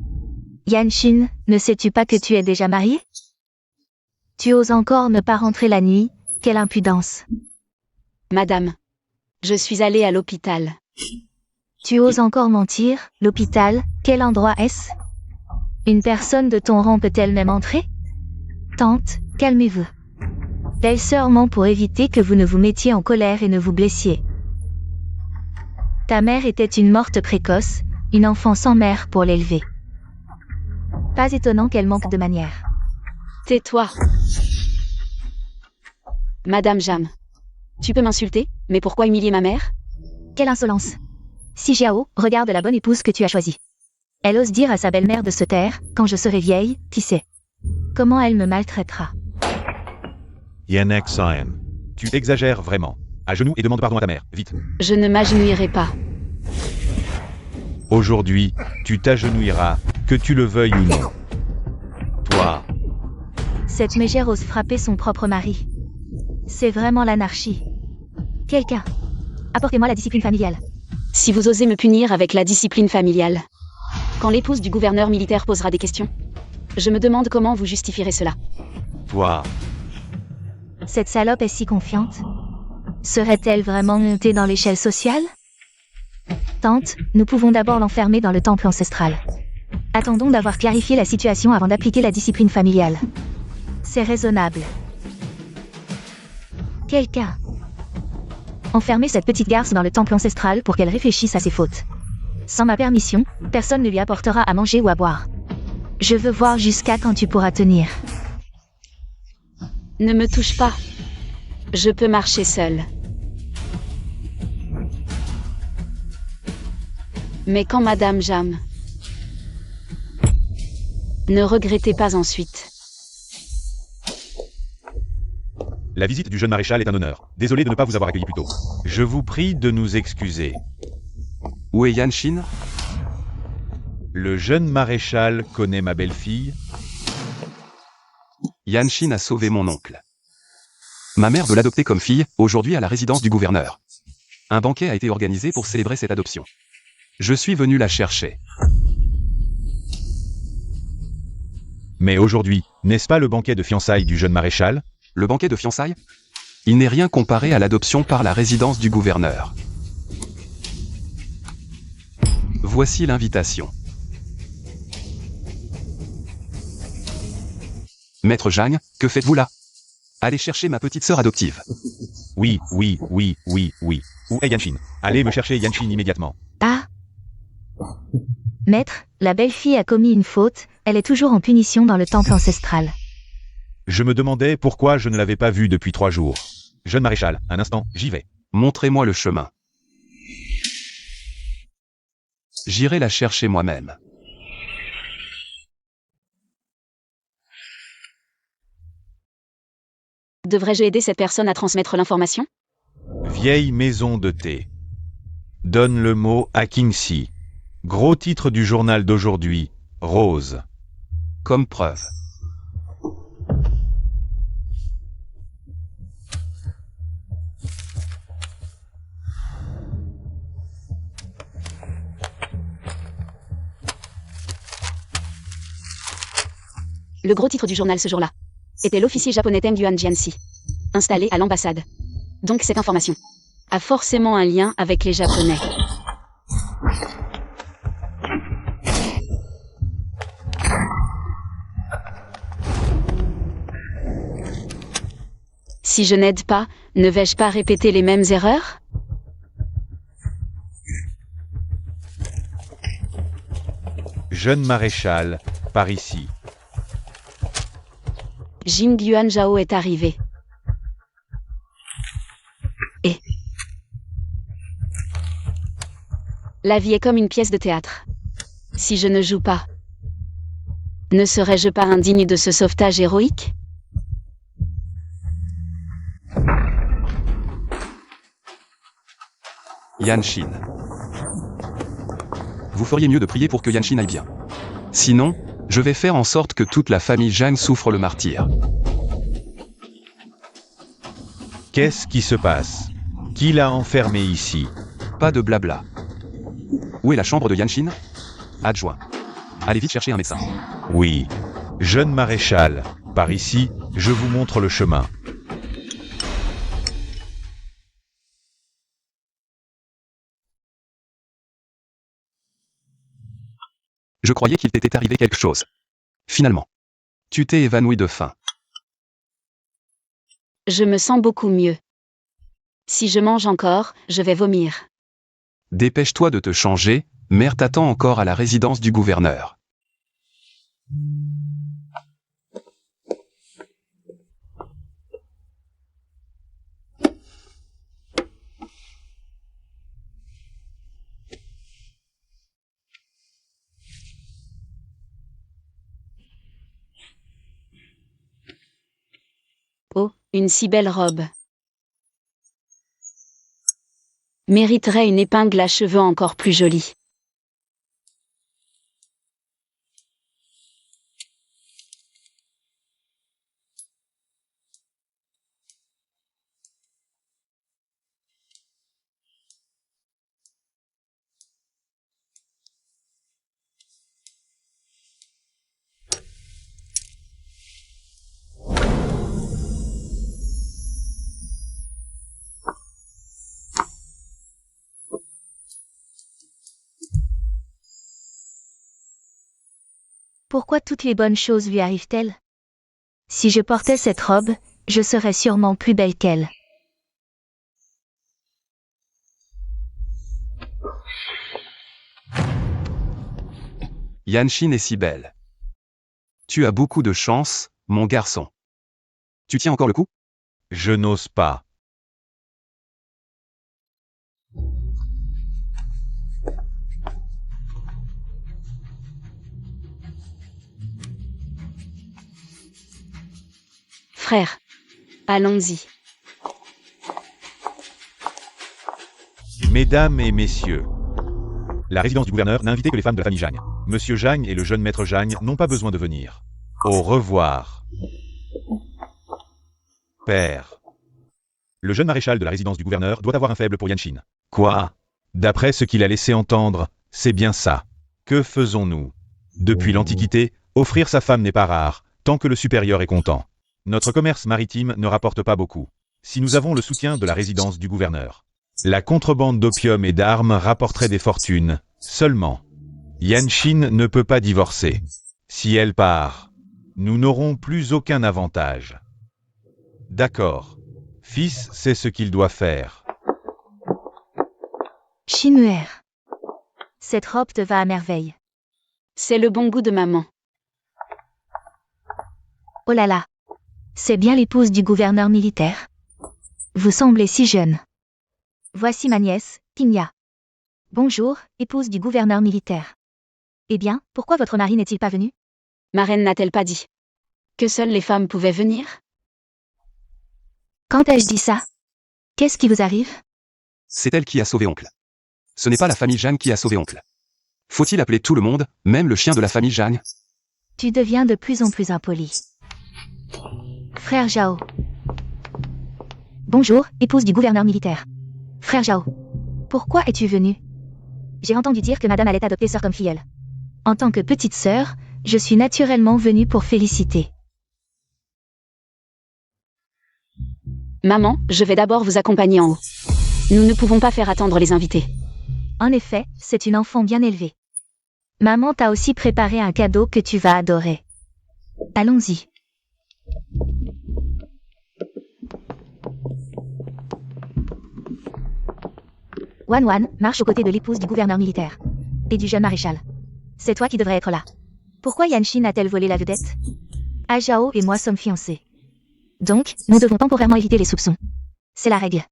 Yanshin, ne sais-tu pas que tu es déjà mariée? Tu oses encore ne pas rentrer la nuit, quelle impudence. Madame. Je suis allée à l'hôpital. Tu oses encore mentir, l'hôpital, quel endroit est-ce? Une personne de ton rang peut-elle même entrer? Tante, calmez-vous. Belle-sœur ment pour éviter que vous ne vous mettiez en colère et ne vous blessiez. Ta mère était une morte précoce, une enfant sans mère pour l'élever. Pas étonnant qu'elle manque de manières. Tais-toi. Madame Jam. Tu peux m'insulter, mais pourquoi humilier ma mère? Quelle insolence. Si Jiao, regarde la bonne épouse que tu as choisie. Elle ose dire à sa belle-mère de se taire, quand je serai vieille, qui sait comment elle me maltraitera. Yanek Saen. Tu exagères vraiment. À genoux et demande pardon à ta mère, vite. Je ne m'agenouillerai pas. Aujourd'hui, tu t'agenouilleras, que tu le veuilles ou non. Toi. Cette mégère ose frapper son propre mari. C'est vraiment l'anarchie. Quelqu'un. Apportez-moi la discipline familiale. Si vous osez me punir avec la discipline familiale. Quand l'épouse du gouverneur militaire posera des questions. Je me demande comment vous justifierez cela. Toi. Cette salope est si confiante. Serait-elle vraiment montée dans l'échelle sociale? Tante, nous pouvons d'abord l'enfermer dans le temple ancestral. Attendons d'avoir clarifié la situation avant d'appliquer la discipline familiale. C'est raisonnable. Quelqu'un. Enfermez cette petite garce dans le temple ancestral pour qu'elle réfléchisse à ses fautes. Sans ma permission, personne ne lui apportera à manger ou à boire. Je veux voir jusqu'à quand tu pourras tenir. Ne me touche pas. Je peux marcher seule. Mais quand Madame Jam. Ne regrettez pas ensuite. La visite du jeune maréchal est un honneur. Désolé de ne pas vous avoir accueilli plus tôt. Je vous prie de nous excuser. Où est Yanshin? Le jeune maréchal connaît ma belle-fille. Yanshin a sauvé mon oncle. Ma mère veut l'adopter comme fille, aujourd'hui à la résidence du gouverneur. Un banquet a été organisé pour célébrer cette adoption. Je suis venu la chercher. Mais aujourd'hui, n'est-ce pas le banquet de fiançailles du jeune maréchal? Le banquet de fiançailles? Il n'est rien comparé à l'adoption par la résidence du gouverneur. Voici l'invitation. Maître Jagne, que faites-vous là? Allez chercher ma petite sœur adoptive. Oui. Où est Yanshin? Allez me chercher Yanshin immédiatement. Ah. Maître, la belle-fille a commis une faute, elle est toujours en punition dans le temple ancestral. Je me demandais pourquoi je ne l'avais pas vue depuis 3 jours. Jeune maréchal, un instant, j'y vais. Montrez-moi le chemin. J'irai la chercher moi-même. Devrais-je aider cette personne à transmettre l'information? Vieille maison de thé. Donne le mot à Kingsley. Gros titre du journal d'aujourd'hui, Rose. Comme preuve. Le gros titre du journal ce jour-là était l'officier japonais Teng Yuan Jianxi, installé à l'ambassade. Donc cette information a forcément un lien avec les Japonais. Si je n'aide pas, ne vais-je pas répéter les mêmes erreurs? Jeune maréchal, par ici. Jing Yuan Zhao est arrivé. Et la vie est comme une pièce de théâtre. Si je ne joue pas, ne serais-je pas indigne de ce sauvetage héroïque? Yanshin. Vous feriez mieux de prier pour que Yanshin aille bien. Sinon, je vais faire en sorte que toute la famille Zhang souffre le martyre. Qu'est-ce qui se passe? Qui l'a enfermé ici? Pas de blabla. Où est la chambre de Yanshin? Adjoint. Allez vite chercher un médecin. Oui. Jeune maréchal, par ici, je vous montre le chemin. Je croyais qu'il t'était arrivé quelque chose. Finalement. Tu t'es évanoui de faim. Je me sens beaucoup mieux. Si je mange encore, je vais vomir. Dépêche-toi de te changer, mère t'attend encore à la résidence du gouverneur. Oh, une si belle robe. Mériterait une épingle à cheveux encore plus jolie. Pourquoi toutes les bonnes choses lui arrivent-elles? Si je portais cette robe, je serais sûrement plus belle qu'elle. Yanshin est si belle. Tu as beaucoup de chance, mon garçon. Tu tiens encore le coup? Je n'ose pas. Frère, allons-y. Mesdames et messieurs, la résidence du gouverneur n'a invité que les femmes de la famille Jagne. Monsieur Jagne et le jeune maître Jagne n'ont pas besoin de venir. Au revoir. Père. Le jeune maréchal de la résidence du gouverneur doit avoir un faible pour Yanshin. Quoi? D'après ce qu'il a laissé entendre, c'est bien ça. Que faisons-nous? Depuis l'Antiquité, offrir sa femme n'est pas rare, tant que le supérieur est content. Notre commerce maritime ne rapporte pas beaucoup. Si nous avons le soutien de la résidence du gouverneur, la contrebande d'opium et d'armes rapporterait des fortunes. Seulement, Yanshin ne peut pas divorcer. Si elle part, nous n'aurons plus aucun avantage. D'accord. Fils sait ce qu'il doit faire. Shinmuer. Cette robe te va à merveille. C'est le bon goût de maman. Oh là là. C'est bien l'épouse du gouverneur militaire. Vous semblez si jeune. Voici ma nièce, Pinya. Bonjour, épouse du gouverneur militaire. Eh bien, pourquoi votre mari n'est-il pas venu? Ma reine n'a-t-elle pas dit que seules les femmes pouvaient venir? Quand ai-je dit ça? Qu'est-ce qui vous arrive? C'est elle qui a sauvé oncle. Ce n'est pas la famille Jeanne qui a sauvé oncle. Faut-il appeler tout le monde, même le chien de la famille Jeanne? Tu deviens de plus en plus impoli. Frère Zhao. Bonjour, épouse du gouverneur militaire. Frère Zhao. Pourquoi es-tu venu? J'ai entendu dire que madame allait adopter sœur comme filleule. En tant que petite sœur, je suis naturellement venue pour féliciter. Maman, je vais d'abord vous accompagner en haut. Nous ne pouvons pas faire attendre les invités. En effet, c'est une enfant bien élevée. Maman t'a aussi préparé un cadeau que tu vas adorer. Allons-y. Wan Wan marche aux côtés de l'épouse du gouverneur militaire. Et du jeune maréchal. C'est toi qui devrais être là. Pourquoi Yanshin a-t-elle volé la vedette? Ajao et moi sommes fiancés. Donc, nous devons temporairement éviter les soupçons. C'est la règle.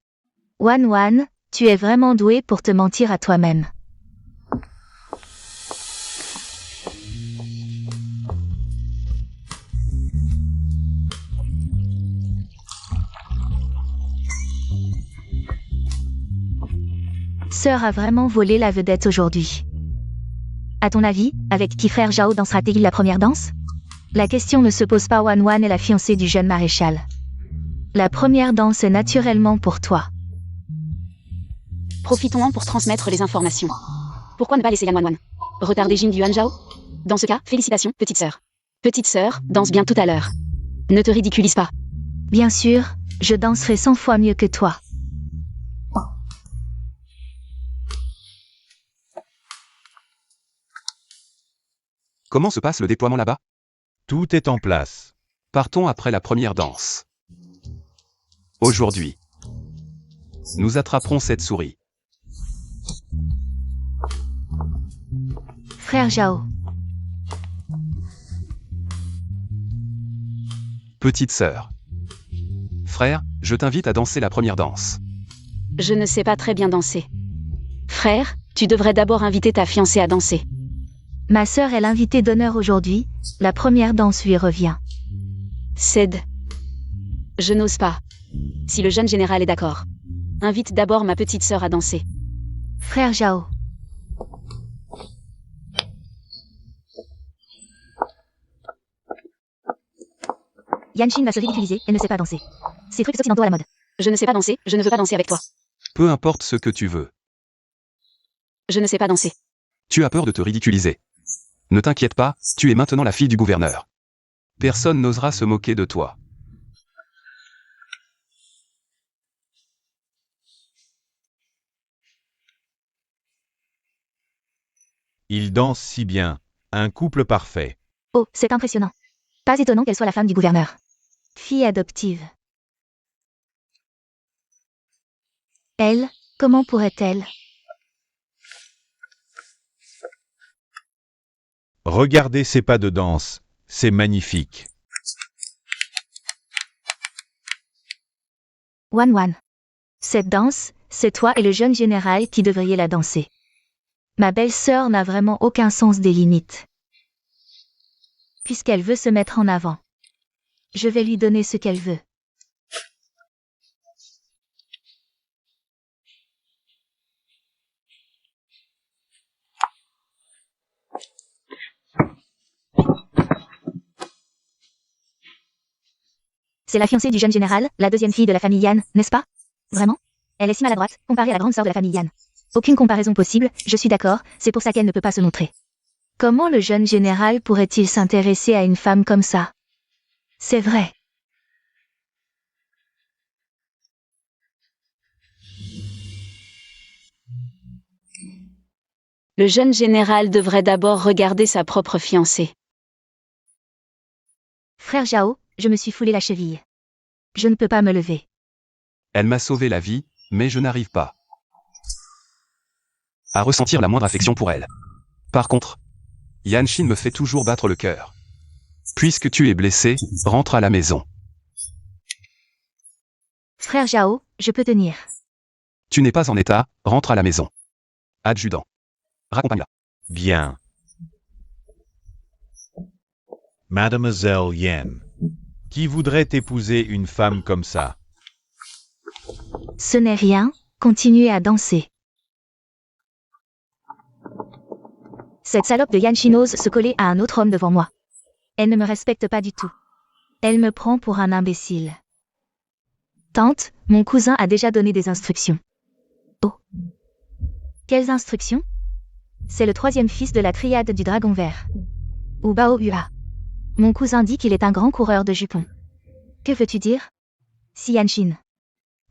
Wan Wan, tu es vraiment doué pour te mentir à toi-même. Sœur a vraiment volé la vedette aujourd'hui. À ton avis, avec qui frère Zhao dansera-t-il la première danse? La question ne se pose pas. Wan Wan est la fiancée du jeune maréchal. La première danse est naturellement pour toi. Profitons-en pour transmettre les informations. Pourquoi ne pas laisser Yan Wan Wan retarder Jin Yuan Zhao? Dans ce cas, félicitations, petite sœur. Petite sœur, danse bien tout à l'heure. Ne te ridiculise pas. Bien sûr, je danserai 100 fois mieux que toi. Comment se passe le déploiement là-bas? Tout est en place. Partons après la première danse. Aujourd'hui, nous attraperons cette souris. Frère Zhao. Petite sœur. Frère, je t'invite à danser la première danse. Je ne sais pas très bien danser. Frère, tu devrais d'abord inviter ta fiancée à danser. Ma sœur est l'invitée d'honneur aujourd'hui, la première danse lui revient. Cède. Je n'ose pas. Si le jeune général est d'accord. Invite d'abord ma petite sœur à danser. Frère Zhao. Yanshin va se ridiculiser, elle ne sait pas danser. Ces trucs occidentaux à la mode. Je ne sais pas danser, je ne veux pas danser avec toi. Peu importe ce que tu veux. Je ne sais pas danser. Tu as peur de te ridiculiser. Ne t'inquiète pas, tu es maintenant la fille du gouverneur. Personne n'osera se moquer de toi. Ils dansent si bien. Un couple parfait. Oh, c'est impressionnant. Pas étonnant qu'elle soit la femme du gouverneur. Fille adoptive. Elle, comment pourrait-elle? Regardez ces pas de danse. C'est magnifique. Wan Wan. Cette danse, c'est toi et le jeune général qui devriez la danser. Ma belle-sœur n'a vraiment aucun sens des limites. Puisqu'elle veut se mettre en avant. Je vais lui donner ce qu'elle veut. C'est la fiancée du jeune général, la deuxième fille de la famille Yan, n'est-ce pas? Vraiment? Elle est si maladroite, comparée à la grande sœur de la famille Yan. Aucune comparaison possible, je suis d'accord, c'est pour ça qu'elle ne peut pas se montrer. Comment le jeune général pourrait-il s'intéresser à une femme comme ça? C'est vrai. Le jeune général devrait d'abord regarder sa propre fiancée. Frère Zhao, je me suis foulé la cheville. Je ne peux pas me lever. Elle m'a sauvé la vie, mais je n'arrive pas à ressentir la moindre affection pour elle. Par contre, Yanshin me fait toujours battre le cœur. Puisque tu es blessé, rentre à la maison. Frère Zhao, je peux tenir. Tu n'es pas en état, rentre à la maison. Adjudant. Raccompagne-la. Bien. Mademoiselle Yen, qui voudrait épouser une femme comme ça? Ce n'est rien, continuez à danser. Cette salope de Yanshin ose se coller à un autre homme devant moi. Elle ne me respecte pas du tout. Elle me prend pour un imbécile. Tante, mon cousin a déjà donné des instructions. Oh. Quelles instructions? C'est le 3e fils de la triade du dragon vert. Ou Bao Hua. Mon cousin dit qu'il est un grand coureur de jupons. Que veux-tu dire? Si Yanshin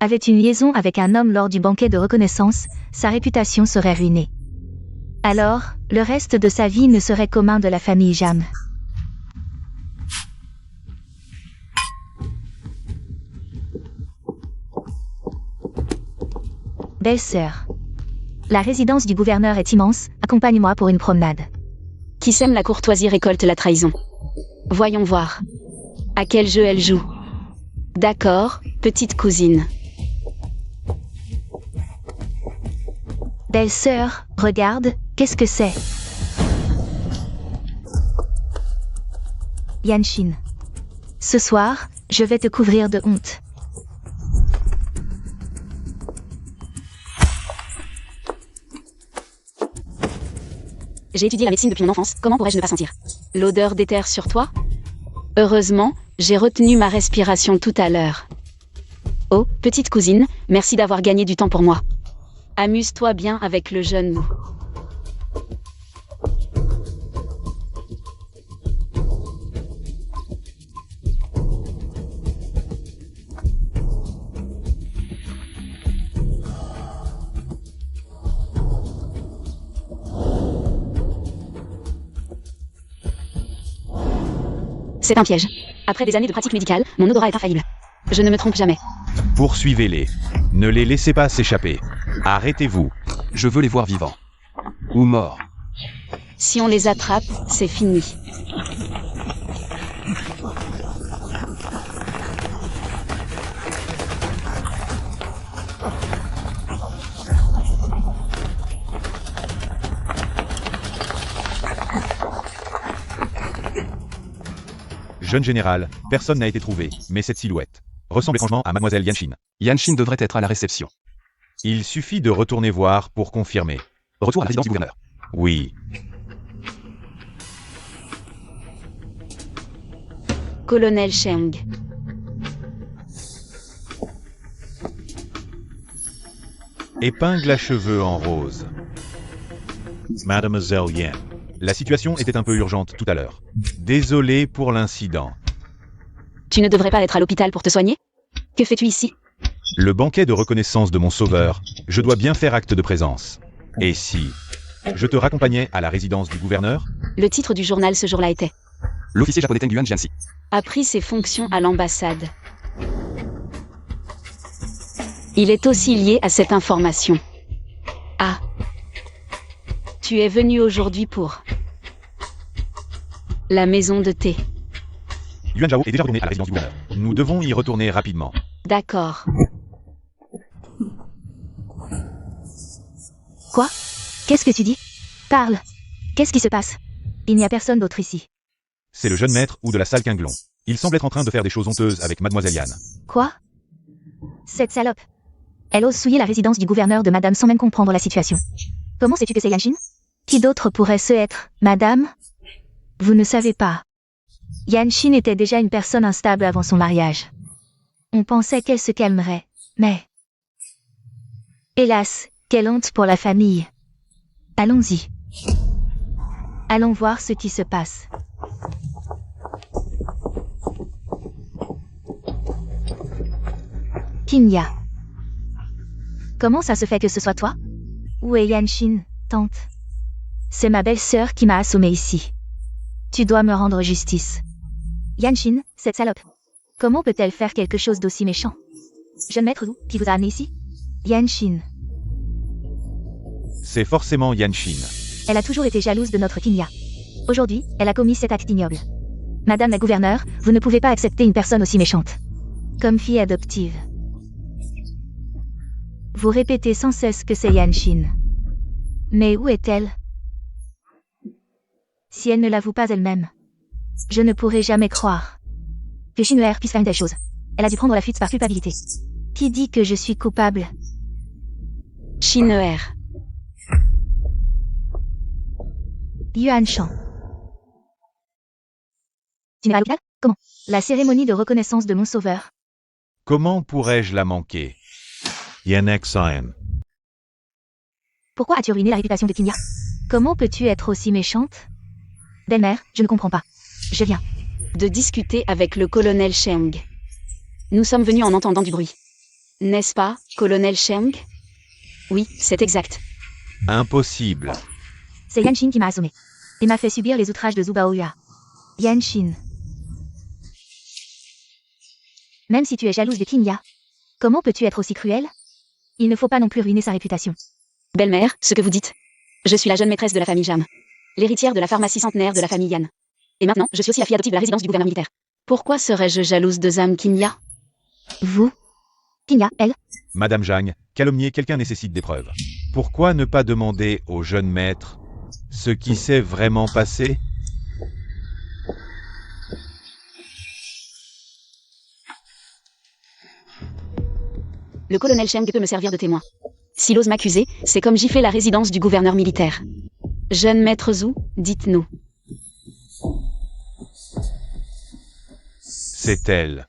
avait une liaison avec un homme lors du banquet de reconnaissance, sa réputation serait ruinée. Alors, le reste de sa vie ne serait qu'aux mains de la famille Jam. Belle-sœur. La résidence du gouverneur est immense, accompagne-moi pour une promenade. Qui sème la courtoisie récolte la trahison. Voyons voir. À quel jeu elle joue? D'accord, petite cousine. Belle-sœur, regarde, qu'est-ce que c'est? Yanshin. Ce soir, je vais te couvrir de honte. J'ai étudié la médecine depuis mon enfance, comment pourrais-je ne pas sentir l'odeur d'éther sur toi? Heureusement, j'ai retenu ma respiration tout à l'heure. Oh, petite cousine, merci d'avoir gagné du temps pour moi. Amuse-toi bien avec le jeune mou. C'est un piège. Après des années de pratique médicale, mon odorat est infaillible. Je ne me trompe jamais. Poursuivez-les. Ne les laissez pas s'échapper. Arrêtez-vous. Je veux les voir vivants. Ou morts. Si on les attrape, c'est fini. Jeune général, personne n'a été trouvé, mais cette silhouette ressemble étrangement à Mademoiselle Yanshin. Yanshin devrait être à la réception. Il suffit de retourner voir pour confirmer. Retour à la résidence du gouverneur. Oui. Colonel Cheng. Épingle à cheveux en rose. Mademoiselle Yen. La situation était un peu urgente tout à l'heure. Désolé pour l'incident. Tu ne devrais pas être à l'hôpital pour te soigner? Que fais-tu ici? Le banquet de reconnaissance de mon sauveur, je dois bien faire acte de présence. Et si je te raccompagnais à la résidence du gouverneur? Le titre du journal ce jour-là était L'officier japonais Teng Yuan Jianxi a pris ses fonctions à l'ambassade. Il est aussi lié à cette information. Ah. Tu es venu aujourd'hui pour la maison de thé. Yuan Zhao est déjà retourné à la résidence du gouverneur. Nous devons y retourner rapidement. D'accord. Quoi? Qu'est-ce que tu dis? Parle. Qu'est-ce qui se passe? Il n'y a personne d'autre ici. C'est le jeune maître ou de la salle Quinglon. Il semble être en train de faire des choses honteuses avec Mademoiselle Yan. Quoi? Cette salope. Elle ose souiller la résidence du gouverneur de madame sans même comprendre la situation. Comment sais-tu que c'est Yanshin? Qui d'autre pourrait ce être, madame? Vous ne savez pas. Yanshin était déjà une personne instable avant son mariage. On pensait qu'elle se calmerait, mais Hélas, quelle honte pour la famille. Allons-y. Allons voir ce qui se passe. Kinya. Comment ça se fait que ce soit toi? Où est Yanshin, tante? C'est ma belle-sœur qui m'a assommée ici. Tu dois me rendre justice. Yanshin, cette salope. Comment peut-elle faire quelque chose d'aussi méchant? Jeune maître Zhu, qui vous a amené ici? Yanshin. C'est forcément Yanshin. Elle a toujours été jalouse de notre Kinya. Aujourd'hui, elle a commis cet acte ignoble. Madame la gouverneure, vous ne pouvez pas accepter une personne aussi méchante. Comme fille adoptive. Vous répétez sans cesse que c'est Yanshin. Mais où est-elle? Si elle ne l'avoue pas elle-même, je ne pourrai jamais croire que Shinwer puisse faire une telle chose. Elle a dû prendre la fuite par culpabilité. Qui dit que je suis coupable? Shinwer. Yuan Shan. Tu n'es pas à l'hôpital? Comment? La cérémonie de reconnaissance de mon sauveur. Comment pourrais-je la manquer? Yanek Sion. Pourquoi as-tu ruiné la réputation de Kinya? Comment peux-tu être aussi méchante? Belle-mère, je ne comprends pas. Je viens. De discuter avec le colonel Sheng. Nous sommes venus en entendant du bruit. N'est-ce pas, colonel Sheng? Oui, c'est exact. Impossible. C'est Yanshin qui m'a assommé. Et m'a fait subir les outrages de Zubaoya. Yanshin. Même si tu es jalouse de Kinya, comment peux-tu être aussi cruelle? Il ne faut pas non plus ruiner sa réputation. Belle-mère, ce que vous dites. Je suis la jeune maîtresse de la famille Jam. L'héritière de la pharmacie centenaire de la famille Yan. Et maintenant, je suis aussi la fille adoptive de la résidence du gouverneur militaire. Pourquoi serais-je jalouse de Zam Kinya? Vous? Kinya, elle? Madame Jang, calomnier quelqu'un nécessite des preuves. Pourquoi ne pas demander au jeune maître ce qui s'est vraiment passé? Le colonel Sheng peut me servir de témoin. S'il ose m'accuser, c'est comme gifler la résidence du gouverneur militaire. Jeune maître Zhu, dites-nous. C'est elle.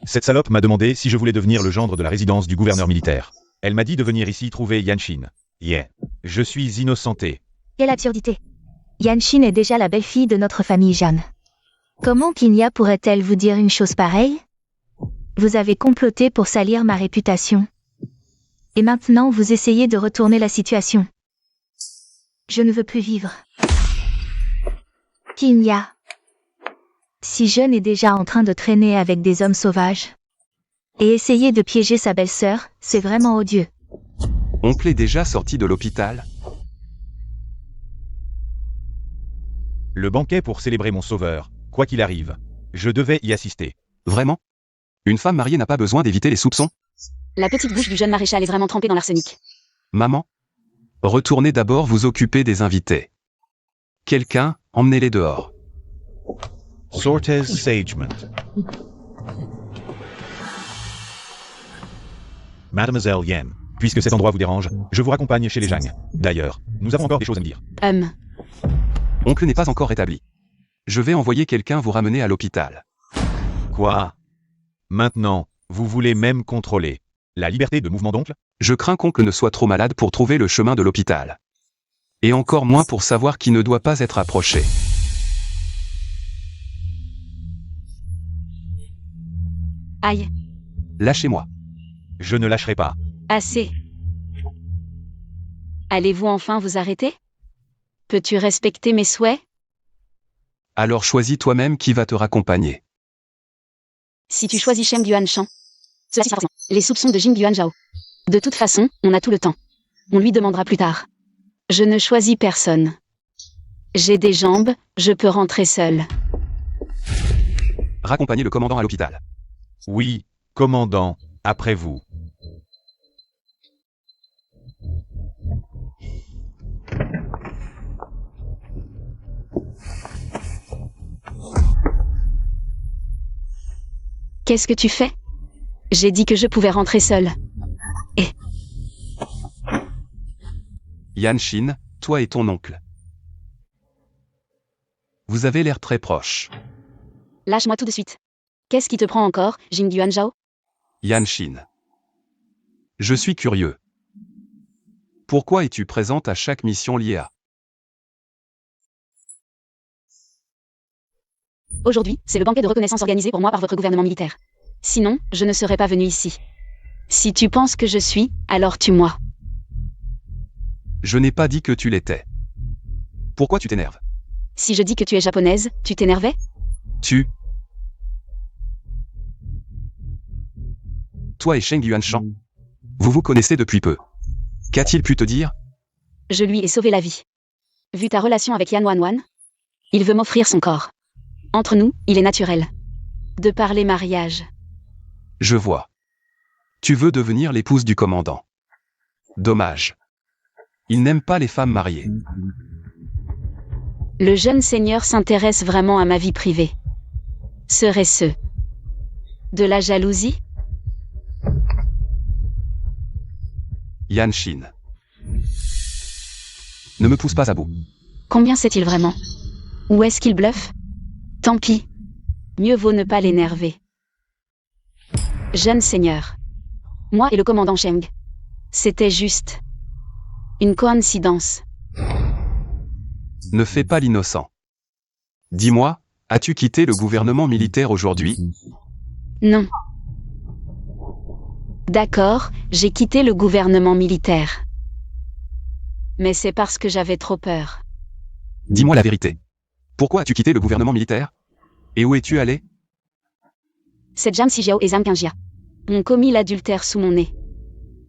Cette salope m'a demandé si je voulais devenir le gendre de la résidence du gouverneur militaire. Elle m'a dit de venir ici trouver Yanshin. Yeah. Je suis innocenté. Quelle absurdité. Yanshin est déjà la belle-fille de notre famille Jeanne. Comment Kinya pourrait-elle vous dire une chose pareille? Vous avez comploté pour salir ma réputation. Et maintenant vous essayez de retourner la situation. Je ne veux plus vivre. Kinya. Si jeune est déjà en train de traîner avec des hommes sauvages. Et essayer de piéger sa belle-sœur, c'est vraiment odieux. Oncle est déjà sorti de l'hôpital? Le banquet pour célébrer mon sauveur, quoi qu'il arrive. Je devais y assister. Vraiment? Une femme mariée n'a pas besoin d'éviter les soupçons? La petite bouche du jeune maréchal est vraiment trempée dans l'arsenic. Maman? Retournez d'abord vous occuper des invités. Quelqu'un, emmenez-les dehors. Sortes Sagement. Mademoiselle Yen, puisque cet endroit vous dérange, je vous raccompagne chez les Jang. D'ailleurs, nous avons encore des choses à me dire. Oncle n'est pas encore rétabli. Je vais envoyer quelqu'un vous ramener à l'hôpital. Quoi? Maintenant, vous voulez même contrôler la liberté de mouvement d'oncle? Je crains qu'oncle ne soit trop malade pour trouver le chemin de l'hôpital. Et encore moins pour savoir qui ne doit pas être approché. Aïe. Lâchez-moi. Je ne lâcherai pas. Assez. Allez-vous enfin vous arrêter? Peux-tu respecter mes souhaits? Alors choisis toi-même qui va te raccompagner. Si tu choisis Shem Yuanshan, cela suffira forcément. Les soupçons de Jing Yuanzhao. De toute façon, on a tout le temps. On lui demandera plus tard. Je ne choisis personne. J'ai des jambes, je peux rentrer seule. Raccompagnez le commandant à l'hôpital. Oui, commandant, après vous. Qu'est-ce que tu fais? J'ai dit que je pouvais rentrer seule. Yanshin, toi et ton oncle. Vous avez l'air très proches. Lâche-moi tout de suite. Qu'est-ce qui te prend encore, Jing Yuanzhao? Yanshin. Je suis curieux. Pourquoi es-tu présente à chaque mission liée à... Aujourd'hui, c'est le banquet de reconnaissance organisé pour moi par votre gouvernement militaire. Sinon, je ne serais pas venue ici. Si tu penses que je suis, alors tue-moi. Je n'ai pas dit que tu l'étais. Pourquoi tu t'énerves? Si je dis que tu es japonaise, tu t'énervais? Toi et Sheng Yuanshan, vous vous connaissez depuis peu. Qu'a-t-il pu te dire? Je lui ai sauvé la vie. Vu ta relation avec Yan Wanwan, il veut m'offrir son corps. Entre nous, il est naturel de parler mariage. Je vois. Tu veux devenir l'épouse du commandant. Dommage. Il n'aime pas les femmes mariées. Le jeune seigneur s'intéresse vraiment à ma vie privée. Serait-ce de la jalousie? Yan Shin. Ne me pousse pas à bout. Combien sait-il vraiment? Ou est-ce qu'il bluffe? Tant pis. Mieux vaut ne pas l'énerver. Jeune seigneur. Moi et le commandant Sheng. C'était juste une coïncidence. Ne fais pas l'innocent. Dis-moi, as-tu quitté le gouvernement militaire aujourd'hui? Non. D'accord, j'ai quitté le gouvernement militaire. Mais c'est parce que j'avais trop peur. Dis-moi la vérité. Pourquoi as-tu quitté le gouvernement militaire? Et où es-tu allé? Cette Jam Sijiao et Zhang Qingjia ont commis l'adultère sous mon nez.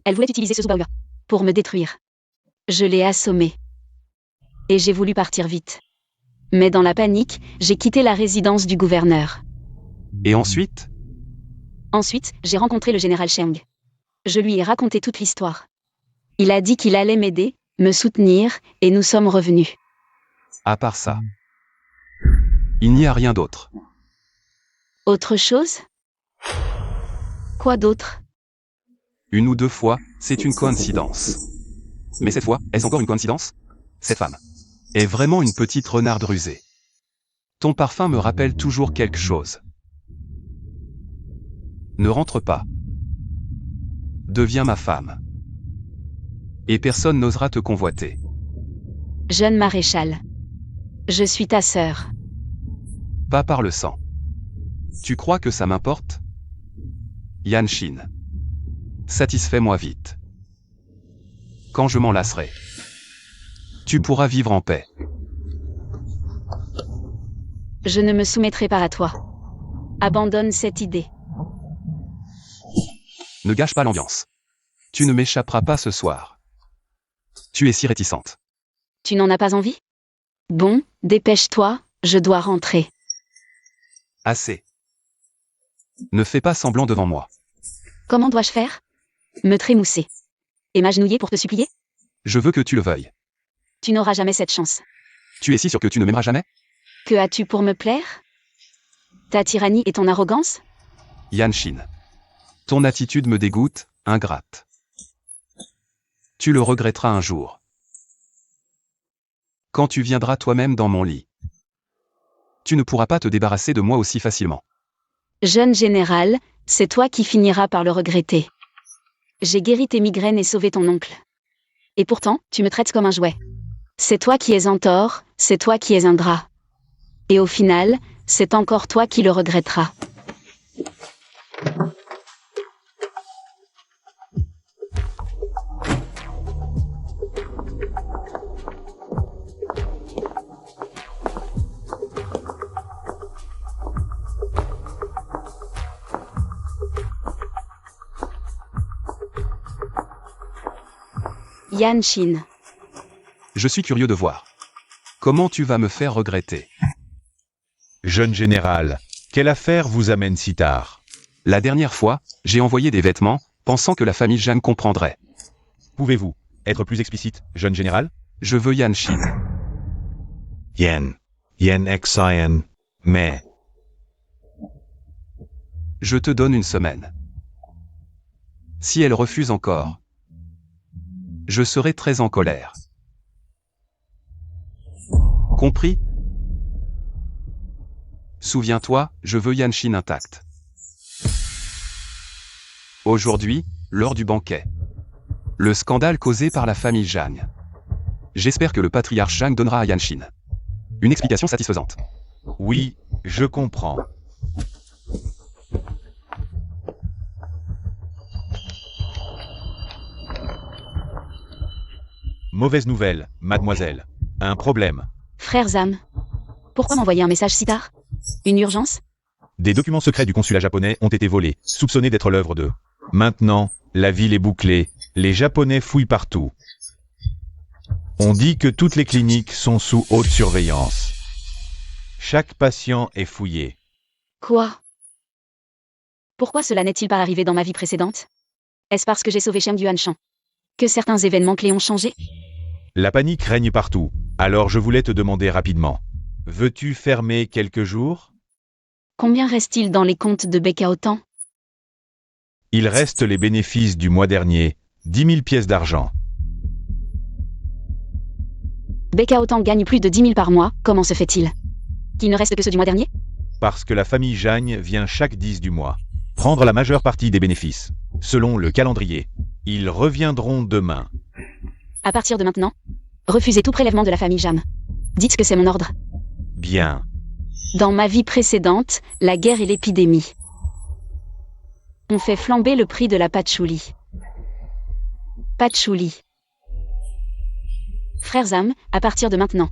Elle voulait utiliser ce Zubaoga pour me détruire. Je l'ai assommé. Et j'ai voulu partir vite. Mais dans la panique, j'ai quitté la résidence du gouverneur. Et ensuite? Ensuite, j'ai rencontré le général Sheng. Je lui ai raconté toute l'histoire. Il a dit qu'il allait m'aider, me soutenir, et nous sommes revenus. À part ça, il n'y a rien d'autre. Autre chose? Quoi d'autre? Une ou deux fois, c'est une coïncidence. Mais cette fois, est-ce encore une coïncidence? Cette femme est vraiment une petite renarde rusée. Ton parfum me rappelle toujours quelque chose. Ne rentre pas. Deviens ma femme. Et personne n'osera te convoiter. Jeune maréchal. Je suis ta sœur. Pas par le sang. Tu crois que ça m'importe? Yan Shin. Satisfais-moi vite. Quand je m'en lasserai, tu pourras vivre en paix. Je ne me soumettrai pas à toi. Abandonne cette idée. Ne gâche pas l'ambiance. Tu ne m'échapperas pas ce soir. Tu es si réticente. Tu n'en as pas envie? Bon, dépêche-toi, je dois rentrer. Assez. Ne fais pas semblant devant moi. Comment dois-je faire? Me trémousser. Et m'agenouiller pour te supplier? Je veux que tu le veuilles. Tu n'auras jamais cette chance. Tu es si sûr que tu ne m'aimeras jamais? Que as-tu pour me plaire? Ta tyrannie et ton arrogance? Yan Shin. Ton attitude me dégoûte, ingrate. Tu le regretteras un jour. Quand tu viendras toi-même dans mon lit. Tu ne pourras pas te débarrasser de moi aussi facilement. Jeune général, c'est toi qui finiras par le regretter. J'ai guéri tes migraines et sauvé ton oncle. Et pourtant, tu me traites comme un jouet. C'est toi qui es en tort, c'est toi qui es ingrat. Et au final, c'est encore toi qui le regretteras. Yan Shin. Je suis curieux de voir. Comment tu vas me faire regretter? Jeune général, quelle affaire vous amène si tard? La dernière fois, j'ai envoyé des vêtements, pensant que la famille Jeanne comprendrait. Pouvez-vous être plus explicite, jeune général? Je veux Yan Shin. Yen. Yen Xian. Mais. Je te donne une semaine. Si elle refuse encore, je serai très en colère. Compris? Souviens-toi, je veux Yan Shin intact. Aujourd'hui, lors du banquet, Le scandale causé par la famille Zhang. J'espère que le patriarche Zhang donnera à Yanshin une explication satisfaisante. Oui, je comprends. Mauvaise nouvelle, mademoiselle. Un problème. Frère Zam. Pourquoi m'envoyer un message si tard? Une urgence? Des documents secrets du consulat japonais ont été volés, soupçonnés d'être l'œuvre de. Maintenant, la ville est bouclée, les Japonais fouillent partout. On dit que toutes les cliniques sont sous haute surveillance. Chaque patient est fouillé. Quoi? Pourquoi cela n'est-il pas arrivé dans ma vie précédente? Est-ce parce que j'ai sauvé Shem Yuanshan que certains événements clés ont changé? La panique règne partout, alors je voulais te demander rapidement. Veux-tu fermer quelques jours? Combien reste-t-il dans les comptes de Bekao Tang? Il reste les bénéfices du mois dernier, 10 000 pièces d'argent. Bekao Tang gagne plus de 10 000 par mois, comment se fait-il? Qu'il ne reste que ceux du mois dernier? Parce que la famille Zhang vient chaque 10 du mois prendre la majeure partie des bénéfices. Selon le calendrier, ils reviendront demain. À partir de maintenant, refusez tout prélèvement de la famille Jam. Dites que c'est mon ordre. Bien. Dans ma vie précédente, la guerre et l'épidémie ont fait flamber le prix de la patchouli. Patchouli. Frère Zam, à partir de maintenant,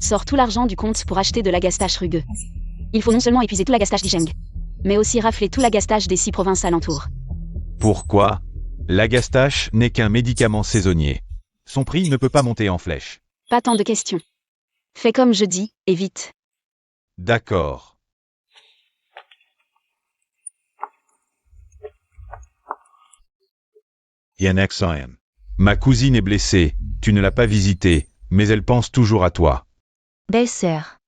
sors tout l'argent du compte pour acheter de l'agastache rugueux. Il faut non seulement épuiser tout l'agastache d'Isheng, mais aussi rafler tout l'agastache des 6 provinces alentours. Pourquoi? L'agastache n'est qu'un médicament saisonnier. Son prix ne peut pas monter en flèche. Pas tant de questions. Fais comme je dis, et vite. D'accord. Yanexan. Ma cousine est blessée, tu ne l'as pas visitée, mais elle pense toujours à toi. Belle-sœur.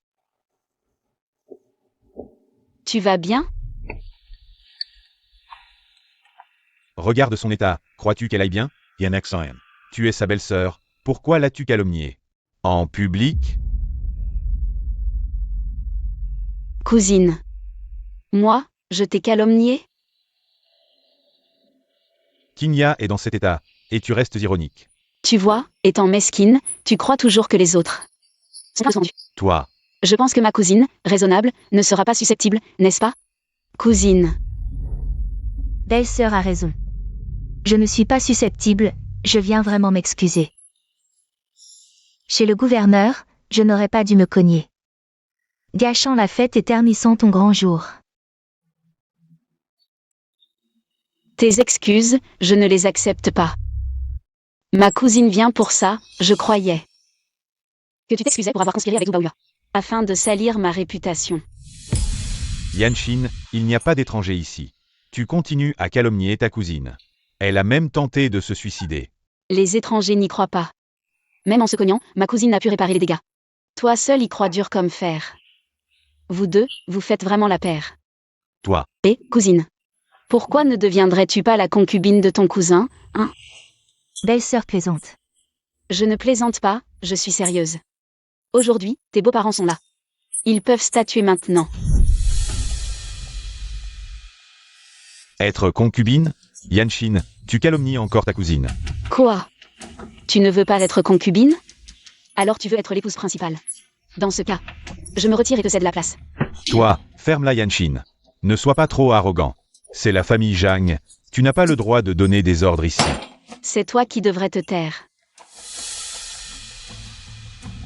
Tu vas bien? Regarde son état, crois-tu qu'elle aille bien? Yanexan. Tu es sa belle-sœur, pourquoi l'as-tu calomniée? En public? Cousine. Moi, je t'ai calomnié? Kinya est dans cet état, et tu restes ironique. Tu vois, étant mesquine, tu crois toujours que les autres sont attendus. Toi, Je pense que ma cousine, raisonnable, ne sera pas susceptible, n'est-ce pas? Cousine. Belle-sœur a raison. Je ne suis pas susceptible, je viens vraiment m'excuser. Chez le gouverneur, je n'aurais pas dû me cogner. Gâchant la fête et ternissant ton grand jour. Tes excuses, je ne les accepte pas. Ma cousine vient pour ça, je croyais. Que tu t'excusais pour avoir conspiré avec Ubaoya. Afin de salir ma réputation. Yanshin, il n'y a pas d'étranger ici. Tu continues à calomnier ta cousine. Elle a même tenté de se suicider. Les étrangers n'y croient pas. Même en se cognant, ma cousine n'a pu réparer les dégâts. Toi seul y crois dur comme fer. Vous deux, vous faites vraiment la paire. Toi, Et, cousine, pourquoi ne deviendrais-tu pas la concubine de ton cousin, hein? Belle-sœur plaisante. Je ne plaisante pas, je suis sérieuse. Aujourd'hui, tes beaux-parents sont là. Ils peuvent statuer maintenant. être concubine? Yanshin, tu calomnies encore ta cousine. Quoi? Tu ne veux pas être concubine? Alors tu veux être l'épouse principale. Dans ce cas, je me retire et te cède la place. Toi, ferme-la Yanshin. Ne sois pas trop arrogant. C'est la famille Zhang. Tu n'as pas le droit de donner des ordres ici. C'est toi qui devrais te taire.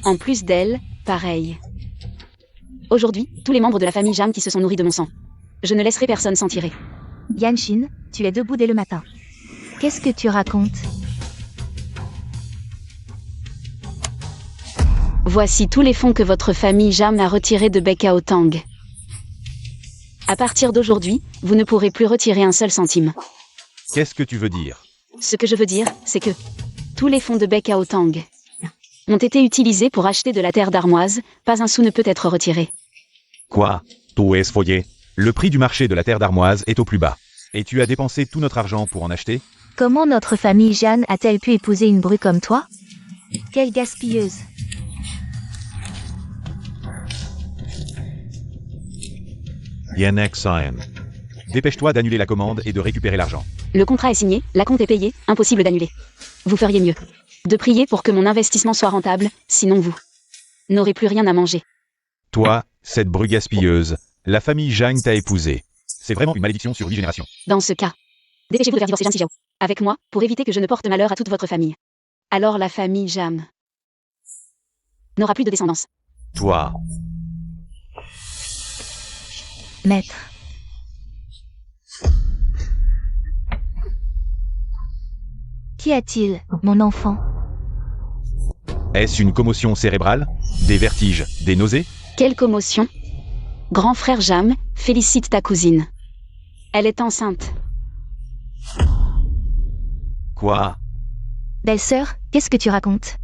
En plus d'elle, pareil. Aujourd'hui, tous les membres de la famille Jam qui se sont nourris de mon sang. Je ne laisserai personne s'en tirer. Yanshin, tu es debout dès le matin. Qu'est-ce que tu racontes? Voici tous les fonds que votre famille Jam a retirés de Bekao Tang. À partir d'aujourd'hui, vous ne pourrez plus retirer un seul centime. Qu'est-ce que tu veux dire? Ce que je veux dire, c'est que tous les fonds de Bekao Tang ont été utilisés pour acheter de la terre d'armoise, pas un sou ne peut être retiré. Quoi? Tout est foyer. Le prix du marché de la terre d'armoise est au plus bas. Et tu as dépensé tout notre argent pour en acheter? Comment notre famille Jeanne a-t-elle pu épouser une bru comme toi? Quelle gaspilleuse! Yanek Saen. Dépêche-toi d'annuler la commande et de récupérer l'argent. Le contrat est signé, la compte est payée, impossible d'annuler. Vous feriez mieux de prier pour que mon investissement soit rentable, sinon vous n'aurez plus rien à manger. Toi, cette bru gaspilleuse, la famille Zhang t'a épousé. C'est vraiment une malédiction sur 8 générations. Dans ce cas, dépêchez-vous de faire divorcer Zhang Zijiao avec moi pour éviter que je ne porte malheur à toute votre famille. Alors la famille Jam n'aura plus de descendance. Toi, Maître. Qu'y a-t-il, mon enfant? est-ce une commotion cérébrale? Des vertiges? Des nausées? Quelle commotion! Grand frère Jam, félicite ta cousine. Elle est enceinte. Quoi? Belle-sœur, qu'est-ce que tu racontes?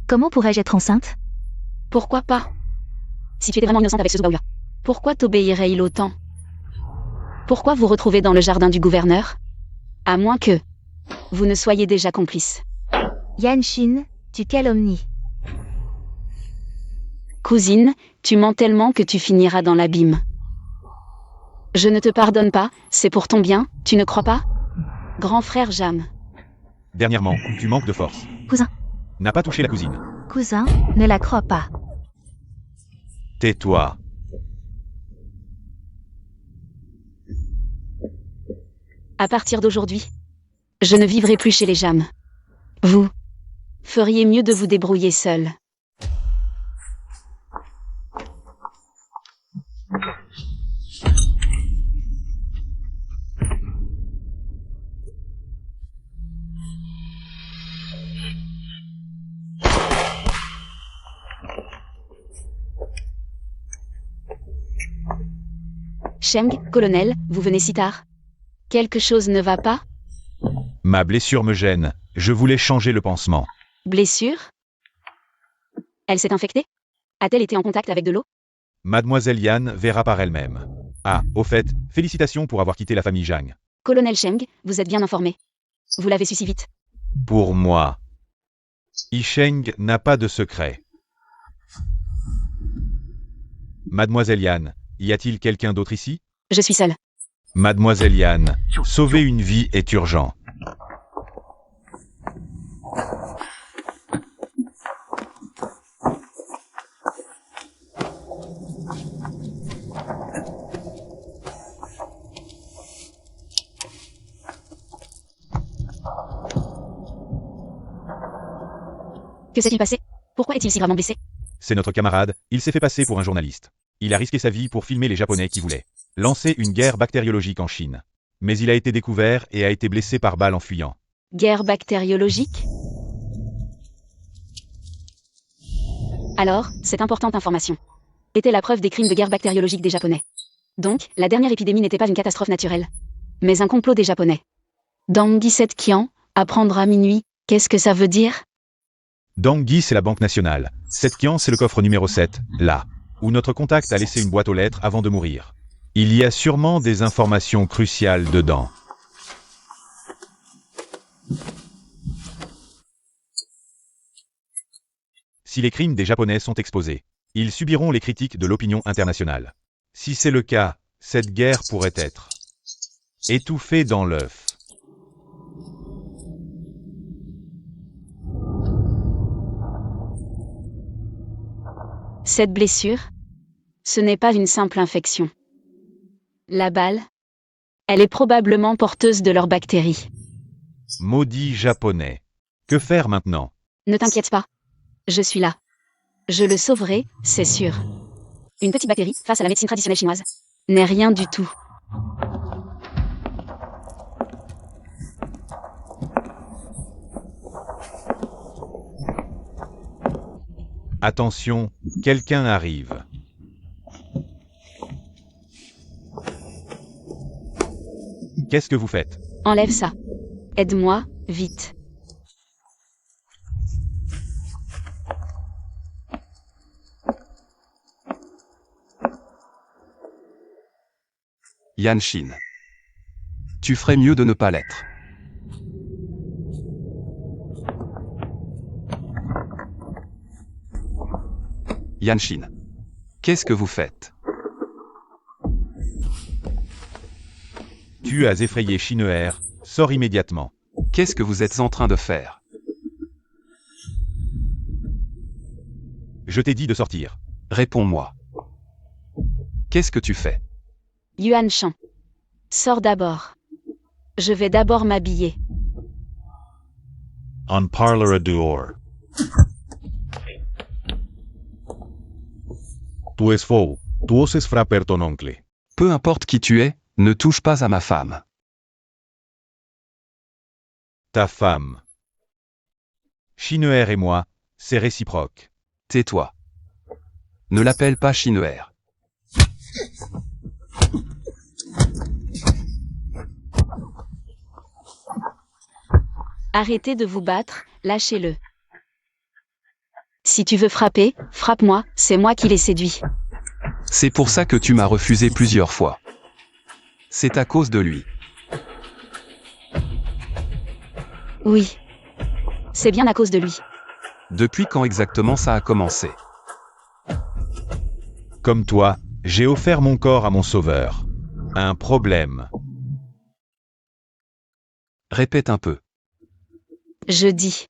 Comment pourrais-je être enceinte? Pourquoi pas? Si tu étais vraiment innocente avec ce Zubaoula, pourquoi t'obéirait-il autant? Pourquoi vous retrouvez dans le jardin du gouverneur? À moins que vous ne soyez déjà complice. Yanshin, tu calomnies. Cousine, tu mens tellement que tu finiras dans l'abîme. Je ne te pardonne pas, c'est pour ton bien, tu ne crois pas? Grand frère Jam. Dernièrement, tu manques de force. Cousin. N'a pas touché la cousine. Cousin, ne la crois pas. Tais-toi. À partir d'aujourd'hui, je ne vivrai plus chez les Jam. Vous feriez mieux de vous débrouiller seul. Sheng, colonel, vous venez si tard? Quelque chose ne va pas? Ma blessure me gêne. Je voulais changer le pansement. Blessure? Elle s'est infectée? A-t-elle été en contact avec de l'eau? Mademoiselle Yan verra par elle-même. Ah, au fait, félicitations pour avoir quitté la famille Zhang. Colonel Sheng, vous êtes bien informé. Vous l'avez su si vite. Pour moi. Yisheng n'a pas de secret. Mademoiselle Yan, y a-t-il quelqu'un d'autre ici? Je suis seule. Mademoiselle Yan, sauver une vie est urgent. Que s'est-il passé? Pourquoi est-il si gravement blessé? C'est notre camarade, il s'est fait passer pour un journaliste. Il a risqué sa vie pour filmer les Japonais qui voulaient lancer une guerre bactériologique en Chine. Mais il a été découvert et a été blessé par balle en fuyant. Guerre bactériologique? Alors, cette importante information était la preuve des crimes de guerre bactériologique des Japonais. Donc, la dernière épidémie n'était pas une catastrophe naturelle, mais un complot des Japonais. Dangui Setkian, apprendre à minuit, qu'est-ce que ça veut dire? Dangui, c'est la Banque nationale. Setkian, c'est le coffre numéro 7, là, où notre contact a laissé une boîte aux lettres avant de mourir. Il y a sûrement des informations cruciales dedans. Si les crimes des Japonais sont exposés, ils subiront les critiques de l'opinion internationale. Si c'est le cas, cette guerre pourrait être étouffée dans l'œuf. Cette blessure, ce n'est pas une simple infection. La balle, elle est probablement porteuse de leurs bactéries. Maudit Japonais. Que faire maintenant? Ne t'inquiète pas. Je suis là. Je le sauverai, c'est sûr. Une petite bactérie, face à la médecine traditionnelle chinoise, n'est rien du tout. Attention, quelqu'un arrive. Qu'est-ce que vous faites? Enlève ça. Aide-moi, vite. Yanshin. Tu ferais mieux de ne pas l'être. Yanshin. Qu'est-ce que vous faites? Tu as effrayé Shineer, sors immédiatement. Qu'est-ce que vous êtes en train de faire? Je t'ai dit de sortir. Réponds-moi. Qu'est-ce que tu fais? Yuan Shan. Sors d'abord. Je vais d'abord m'habiller. On parlera dehors. Tu es fou. Tu oses frapper ton oncle. Peu importe qui tu es, ne touche pas à ma femme. Ta femme. Chinoer et moi, c'est réciproque. Tais-toi. Ne l'appelle pas Chinoer. Arrêtez de vous battre, lâchez-le. Si tu veux frapper, frappe-moi, c'est moi qui l'ai séduit. C'est pour ça que tu m'as refusé plusieurs fois. C'est à cause de lui. Oui. C'est bien à cause de lui. Depuis quand exactement ça a commencé? Comme toi, j'ai offert mon corps à mon sauveur. Un problème. Répète un peu. Je dis.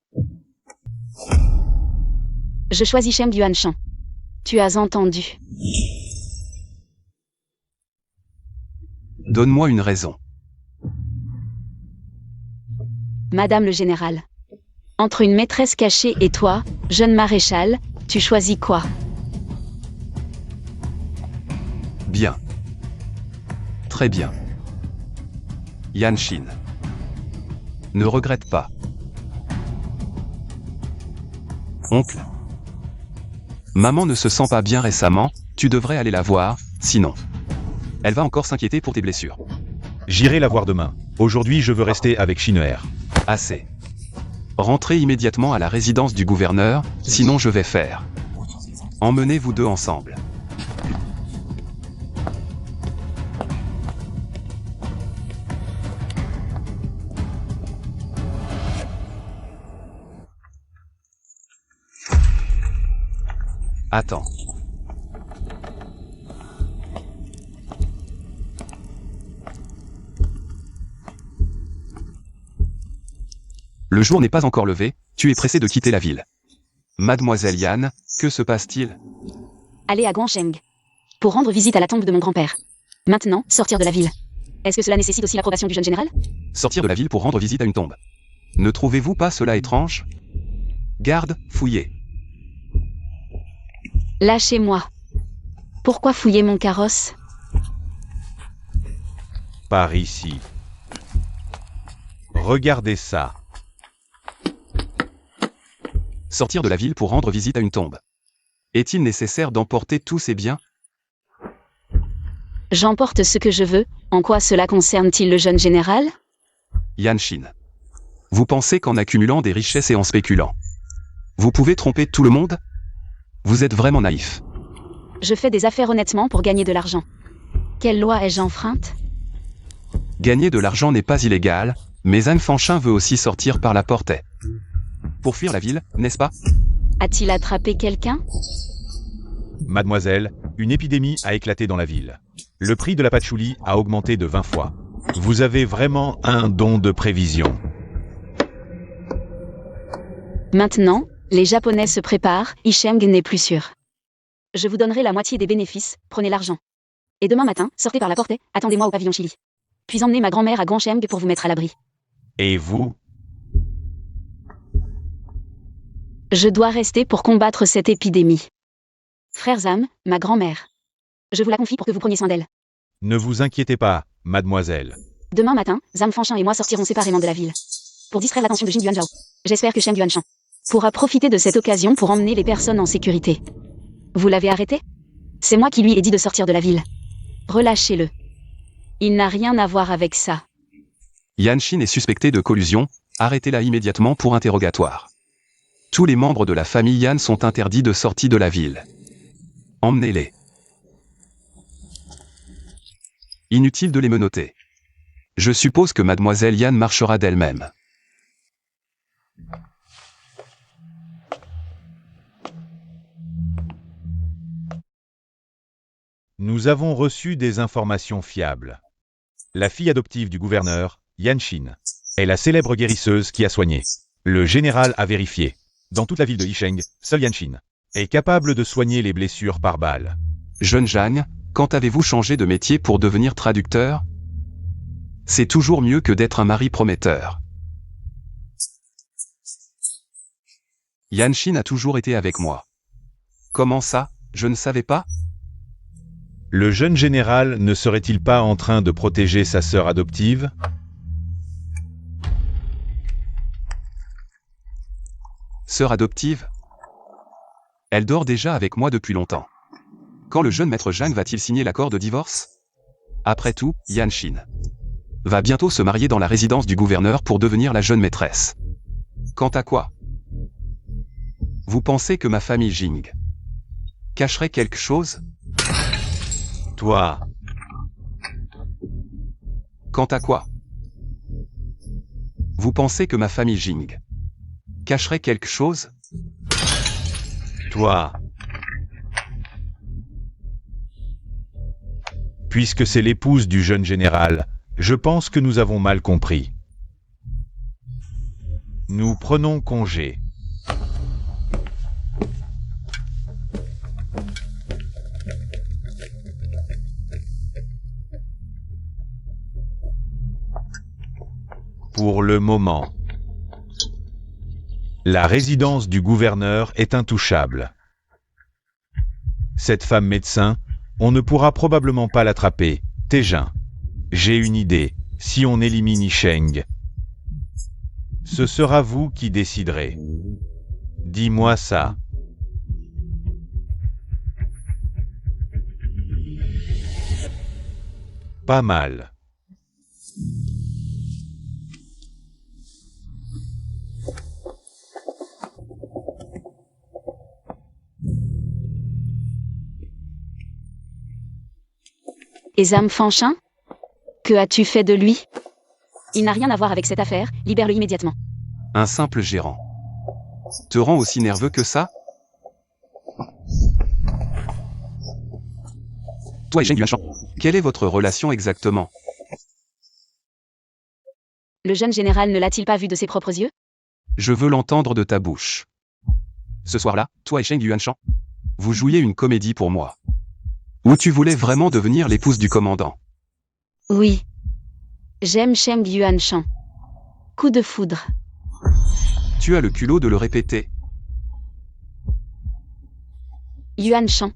Je choisis Shem Yuan Shan. Tu as entendu. Donne-moi une raison. Madame le général. Entre une maîtresse cachée et toi, jeune maréchal, tu choisis quoi? Bien. Très bien. Yan Shin. Ne regrette pas. Oncle. Maman ne se sent pas bien récemment, tu devrais aller la voir, sinon. Elle va encore s'inquiéter pour tes blessures. J'irai la voir demain. Aujourd'hui, je veux rester avec Chinoer. Assez. Rentrez immédiatement à la résidence du gouverneur, sinon je vais faire. Emmenez vous deux ensemble. Attends. Le jour n'est pas encore levé, tu es pressé de quitter la ville. Mademoiselle Yan, que se passe-t-il? Aller à Guangsheng. Pour rendre visite à la tombe de mon grand-père. Maintenant, sortir de la ville. Est-ce que cela nécessite aussi l'approbation du jeune général? Sortir de la ville pour rendre visite à une tombe. Ne trouvez-vous pas cela étrange? Garde, fouillez. Lâchez-moi. Pourquoi fouiller mon carrosse? Par ici. Regardez ça. Sortir de la ville pour rendre visite à une tombe. Est-il nécessaire d'emporter tous ces biens? J'emporte ce que je veux, en quoi cela concerne-t-il le jeune général? Yan Shin. Vous pensez qu'en accumulant des richesses et en spéculant, vous pouvez tromper tout le monde? Vous êtes vraiment naïf. Je fais des affaires honnêtement pour gagner de l'argent. Quelle loi ai-je enfreinte? Gagner de l'argent n'est pas illégal, mais Zhang Fanchin veut aussi sortir par la porte. Pour fuir la ville, n'est-ce pas? A-t-il attrapé quelqu'un? Mademoiselle, une épidémie a éclaté dans la ville. Le prix de la patchouli a augmenté de 20 fois. Vous avez vraiment un don de prévision. Maintenant, les Japonais se préparent, Isheng n'est plus sûr. Je vous donnerai la moitié des bénéfices, prenez l'argent. Et demain matin, sortez par la porte, attendez-moi au pavillon Chili. Puis emmenez ma grand-mère à Guangsheng pour vous mettre à l'abri. Et vous? Je dois rester pour combattre cette épidémie. Frère Zam, ma grand-mère. Je vous la confie pour que vous preniez soin d'elle. Ne vous inquiétez pas, mademoiselle. Demain matin, Zam Fanchin et moi sortirons séparément de la ville. Pour distraire l'attention de Jin Yuanzhao. J'espère que Shen Yuanshan pourra profiter de cette occasion pour emmener les personnes en sécurité. Vous l'avez arrêté? C'est moi qui lui ai dit de sortir de la ville. Relâchez-le. Il n'a rien à voir avec ça. Yan Shin est suspecté de collusion, arrêtez-la immédiatement pour interrogatoire. Tous les membres de la famille Yan sont interdits de sortie de la ville. Emmenez-les. Inutile de les menotter. Je suppose que mademoiselle Yan marchera d'elle-même. Nous avons reçu des informations fiables. La fille adoptive du gouverneur, Yan Shin, est la célèbre guérisseuse qui a soigné. Le général a vérifié. Dans toute la ville de Yisheng, seul Yan Shin Est capable de soigner les blessures par balle. Jeune Jeanne, quand avez-vous changé de métier pour devenir traducteur? C'est toujours mieux que d'être un mari prometteur. Yanshin a toujours été avec moi. Comment ça, je ne savais pas? Le jeune général ne serait-il pas en train de protéger sa sœur adoptive? Sœur adoptive? Elle dort déjà avec moi depuis longtemps. Quand le jeune maître Zhang va-t-il signer l'accord de divorce? Après tout, Yanshin va bientôt se marier dans la résidence du gouverneur pour devenir la jeune maîtresse. Quant à quoi? Vous pensez que ma famille Jing cacherait quelque chose? Toi, Quant à quoi? Vous pensez que ma famille Jing cacherait quelque chose? toi. Puisque c'est l'épouse du jeune général, je pense que nous avons mal compris. Nous prenons congé. Pour le moment. La résidence du gouverneur est intouchable. Cette femme médecin, on ne pourra probablement pas l'attraper. Téjin. J'ai une idée. Si on élimine Yisheng, ce sera vous qui déciderez. Dis-moi ça. Pas mal. Esam Fanchin? Que as-tu fait de lui? Il n'a rien à voir avec cette affaire, libère-le immédiatement. Un simple gérant te rend aussi nerveux que ça? Toi et Zheng Yuanshan, quelle est votre relation exactement? Le jeune général ne l'a-t-il pas vu de ses propres yeux? Je veux l'entendre de ta bouche. Ce soir-là, toi et Zheng Yuanshan, vous jouiez une comédie pour moi. Ou tu voulais vraiment devenir l'épouse du commandant? Oui. J'aime Cheng Yuanshan. Coup de foudre. Tu as le culot de le répéter. Yuanshan.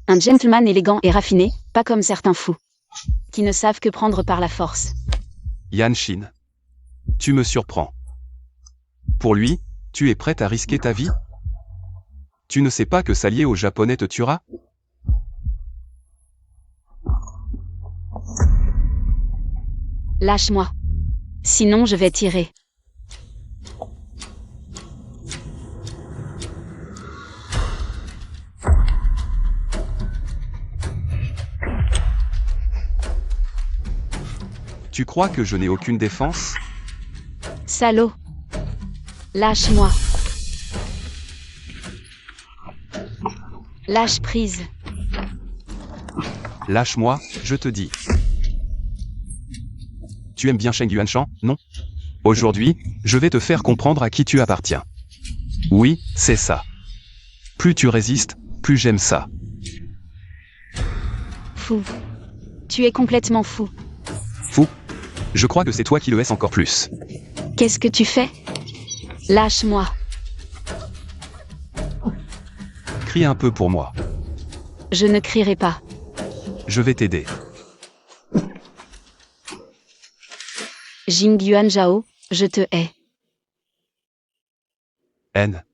Un gentleman élégant et raffiné, pas comme certains fous. Qui ne savent que prendre par la force. Yanshin. Tu me surprends. Pour lui, tu es prête à risquer ta vie? Tu ne sais pas que s'allier aux Japonais te tuera? Lâche-moi. Sinon je vais tirer. Tu crois que je n'ai aucune défense? Salaud. Lâche-moi. Lâche prise. Lâche-moi, je te dis. Tu aimes bien Cheng Yuanshan, non? Aujourd'hui, je vais te faire comprendre à qui tu appartiens. Oui, c'est ça. Plus tu résistes, plus j'aime ça. Fou. Tu es complètement fou. Fou? Je crois que c'est toi qui le es encore plus. Qu'est-ce que tu fais? Lâche-moi. Crie un peu pour moi. Je ne crierai pas. Je vais t'aider. Jing Yuan Zhao, je te hais. Haine.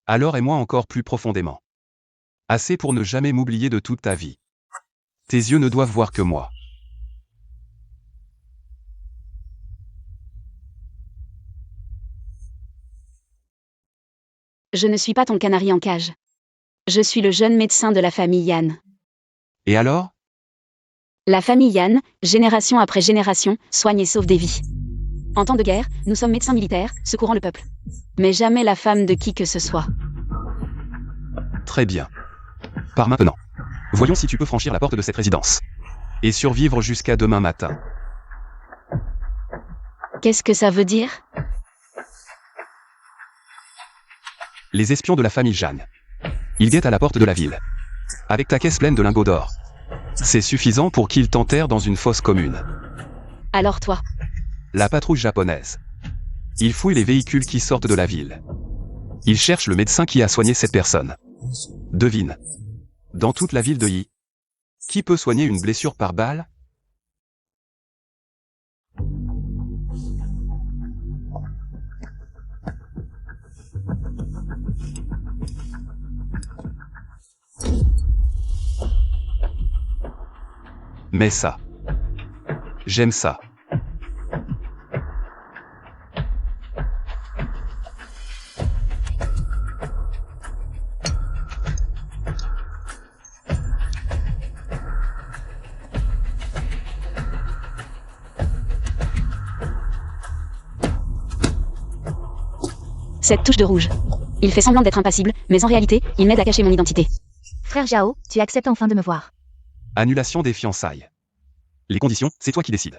Alors aime-moi encore plus profondément. Assez pour ne jamais m'oublier de toute ta vie. Tes yeux ne doivent voir que moi. Je ne suis pas ton canari en cage. Je suis le jeune médecin de la famille Yan. Et alors? La famille Yan, génération après génération, soigne et sauve des vies. En temps de guerre, nous sommes médecins militaires, secourant le peuple. Mais jamais la femme de qui que ce soit. Très bien. Par maintenant. Voyons si tu peux franchir la porte de cette résidence. Et survivre jusqu'à demain matin. Qu'est-ce que ça veut dire? Les espions de la famille Jeanne. Ils guettent à la porte de la ville. Avec ta caisse pleine de lingots d'or. C'est suffisant pour qu'ils t'enterrent dans une fosse commune. Alors toi, La patrouille japonaise. Ils fouillent les véhicules qui sortent de la ville. Ils cherchent le médecin qui a soigné cette personne. Devine. Dans toute la ville de Yi. Qui peut soigner une blessure par balle? Mais ça. J'aime ça. cette touche de rouge. Il fait semblant d'être impassible, mais en réalité, il m'aide à cacher mon identité. Frère Jao, tu acceptes enfin de me voir. Annulation des fiançailles. Les conditions, c'est toi qui décides.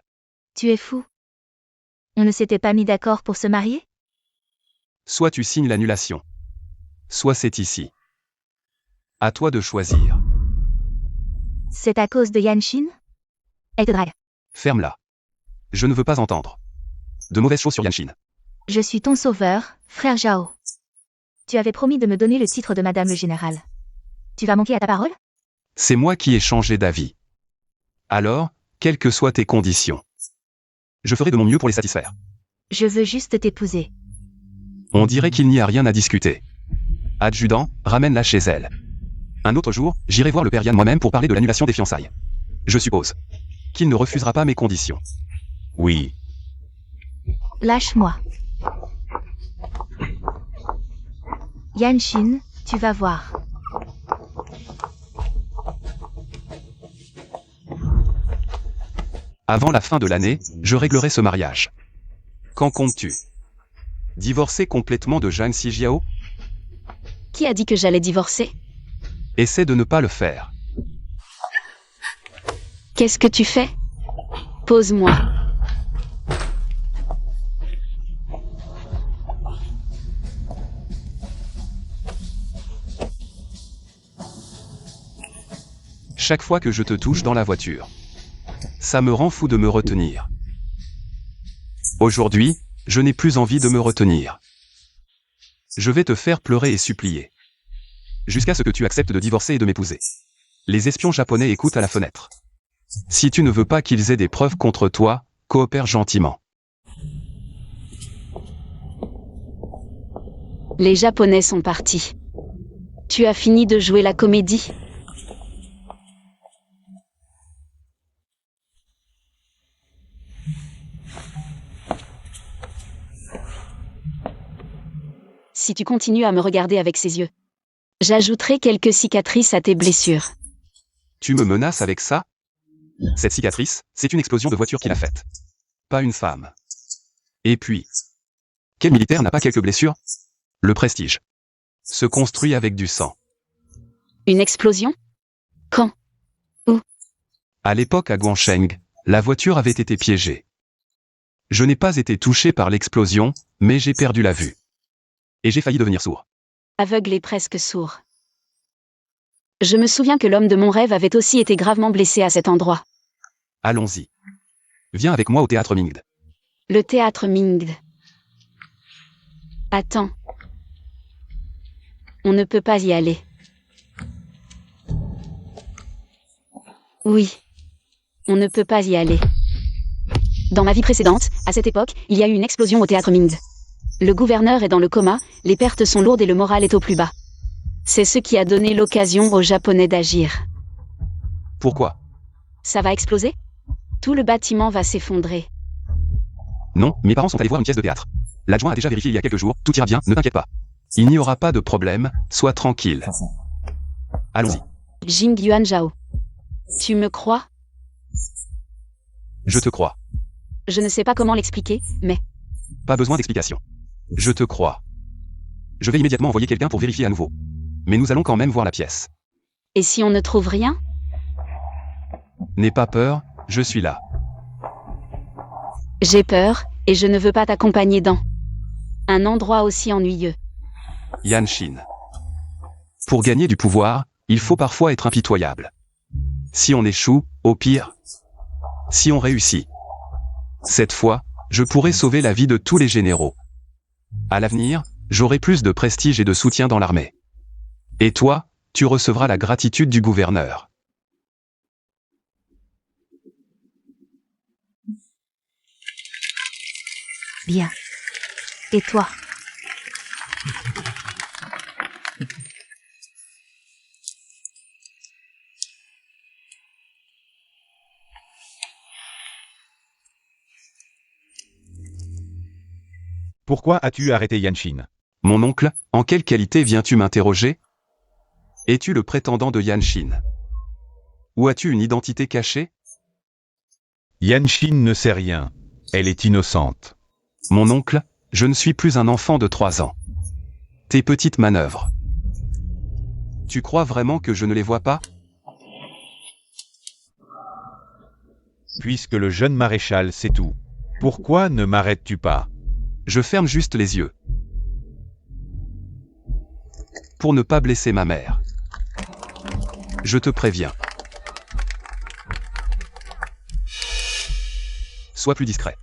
Tu es fou. On ne s'était pas mis d'accord pour se marier? Soit tu signes l'annulation. Soit c'est ici. À toi de choisir. C'est à cause de Yanshin? Elle te drague. Ferme-la. Je ne veux pas entendre de mauvaises choses sur Yanshin. Je suis ton sauveur, frère Jao. Tu avais promis de me donner le titre de Madame le Général. Tu vas manquer à ta parole? C'est moi qui ai changé d'avis. Alors, quelles que soient tes conditions, je ferai de mon mieux pour les satisfaire. Je veux juste t'épouser. On dirait qu'il n'y a rien à discuter. Adjudant, ramène-la chez elle. Un autre jour, j'irai voir le père Yan moi-même pour parler de l'annulation des fiançailles. Je suppose qu'il ne refusera pas mes conditions. Oui. Lâche-moi. Yanshin, tu vas voir. Avant la fin de l'année, je réglerai ce mariage. Qu'en comptes-tu? Divorcer complètement de Zhang Xijiao? Qui a dit que j'allais divorcer? Essaie de ne pas le faire. Qu'est-ce que tu fais? Pose-moi. Chaque fois que je te touche dans la voiture, ça me rend fou de me retenir. Aujourd'hui, je n'ai plus envie de me retenir. Je vais te faire pleurer et supplier. Jusqu'à ce que tu acceptes de divorcer et de m'épouser. Les espions japonais écoutent à la fenêtre. Si tu ne veux pas qu'ils aient des preuves contre toi, coopère gentiment. Les Japonais sont partis. Tu as fini de jouer la comédie? Si tu continues à me regarder avec ces yeux, j'ajouterai quelques cicatrices à tes blessures. Tu me menaces avec ça? Cette cicatrice, c'est une explosion de voiture qui l'a faite. Pas une femme. Et puis, quel militaire n'a pas quelques blessures? Le prestige se construit avec du sang. Une explosion? Quand? Où? À l'époque à Guansheng, la voiture avait été piégée. Je n'ai pas été touché par l'explosion, mais j'ai perdu la vue. Et j'ai failli devenir sourd. Aveugle et presque sourd. Je me souviens que l'homme de mon rêve avait aussi été gravement blessé à cet endroit. Allons-y. Viens avec moi au théâtre Mingde. Le théâtre Mingde. Attends. On ne peut pas y aller. Oui. On ne peut pas y aller. Dans ma vie précédente, à cette époque, il y a eu une explosion au théâtre Mingde. Le gouverneur est dans le coma, les pertes sont lourdes et le moral est au plus bas. C'est ce qui a donné l'occasion aux Japonais d'agir. Pourquoi? Ça va exploser? Tout le bâtiment va s'effondrer. Non, mes parents sont allés voir une pièce de théâtre. L'adjoint a déjà vérifié il y a quelques jours, tout ira bien, ne t'inquiète pas. Il n'y aura pas de problème, sois tranquille. Allons-y. Jing Yuan Zhao. Tu me crois? Je te crois. Je ne sais pas comment l'expliquer, mais... Pas besoin d'explication. Je te crois. Je vais immédiatement envoyer quelqu'un pour vérifier à nouveau. Mais nous allons quand même voir la pièce. Et si on ne trouve rien? N'aie pas peur, je suis là. J'ai peur, et je ne veux pas t'accompagner dans un endroit aussi ennuyeux. Yanshin. Pour gagner du pouvoir, il faut parfois être impitoyable. Si on échoue, au pire. Si on réussit. Cette fois, je pourrai sauver la vie de tous les généraux. À l'avenir, j'aurai plus de prestige et de soutien dans l'armée. Et toi, tu recevras la gratitude du gouverneur. Bien. Et toi? Pourquoi as-tu arrêté Yanshin? Mon oncle, en quelle qualité viens-tu m'interroger? Es-tu le prétendant de Yanshin? Ou as-tu une identité cachée? Yanshin ne sait rien. Elle est innocente. Mon oncle, je ne suis plus un enfant de 3 ans. Tes petites manœuvres. Tu crois vraiment que je ne les vois pas? Puisque le jeune maréchal sait tout, pourquoi ne m'arrêtes-tu pas? Je ferme juste les yeux. Pour ne pas blesser ma mère. Je te préviens. Sois plus discret.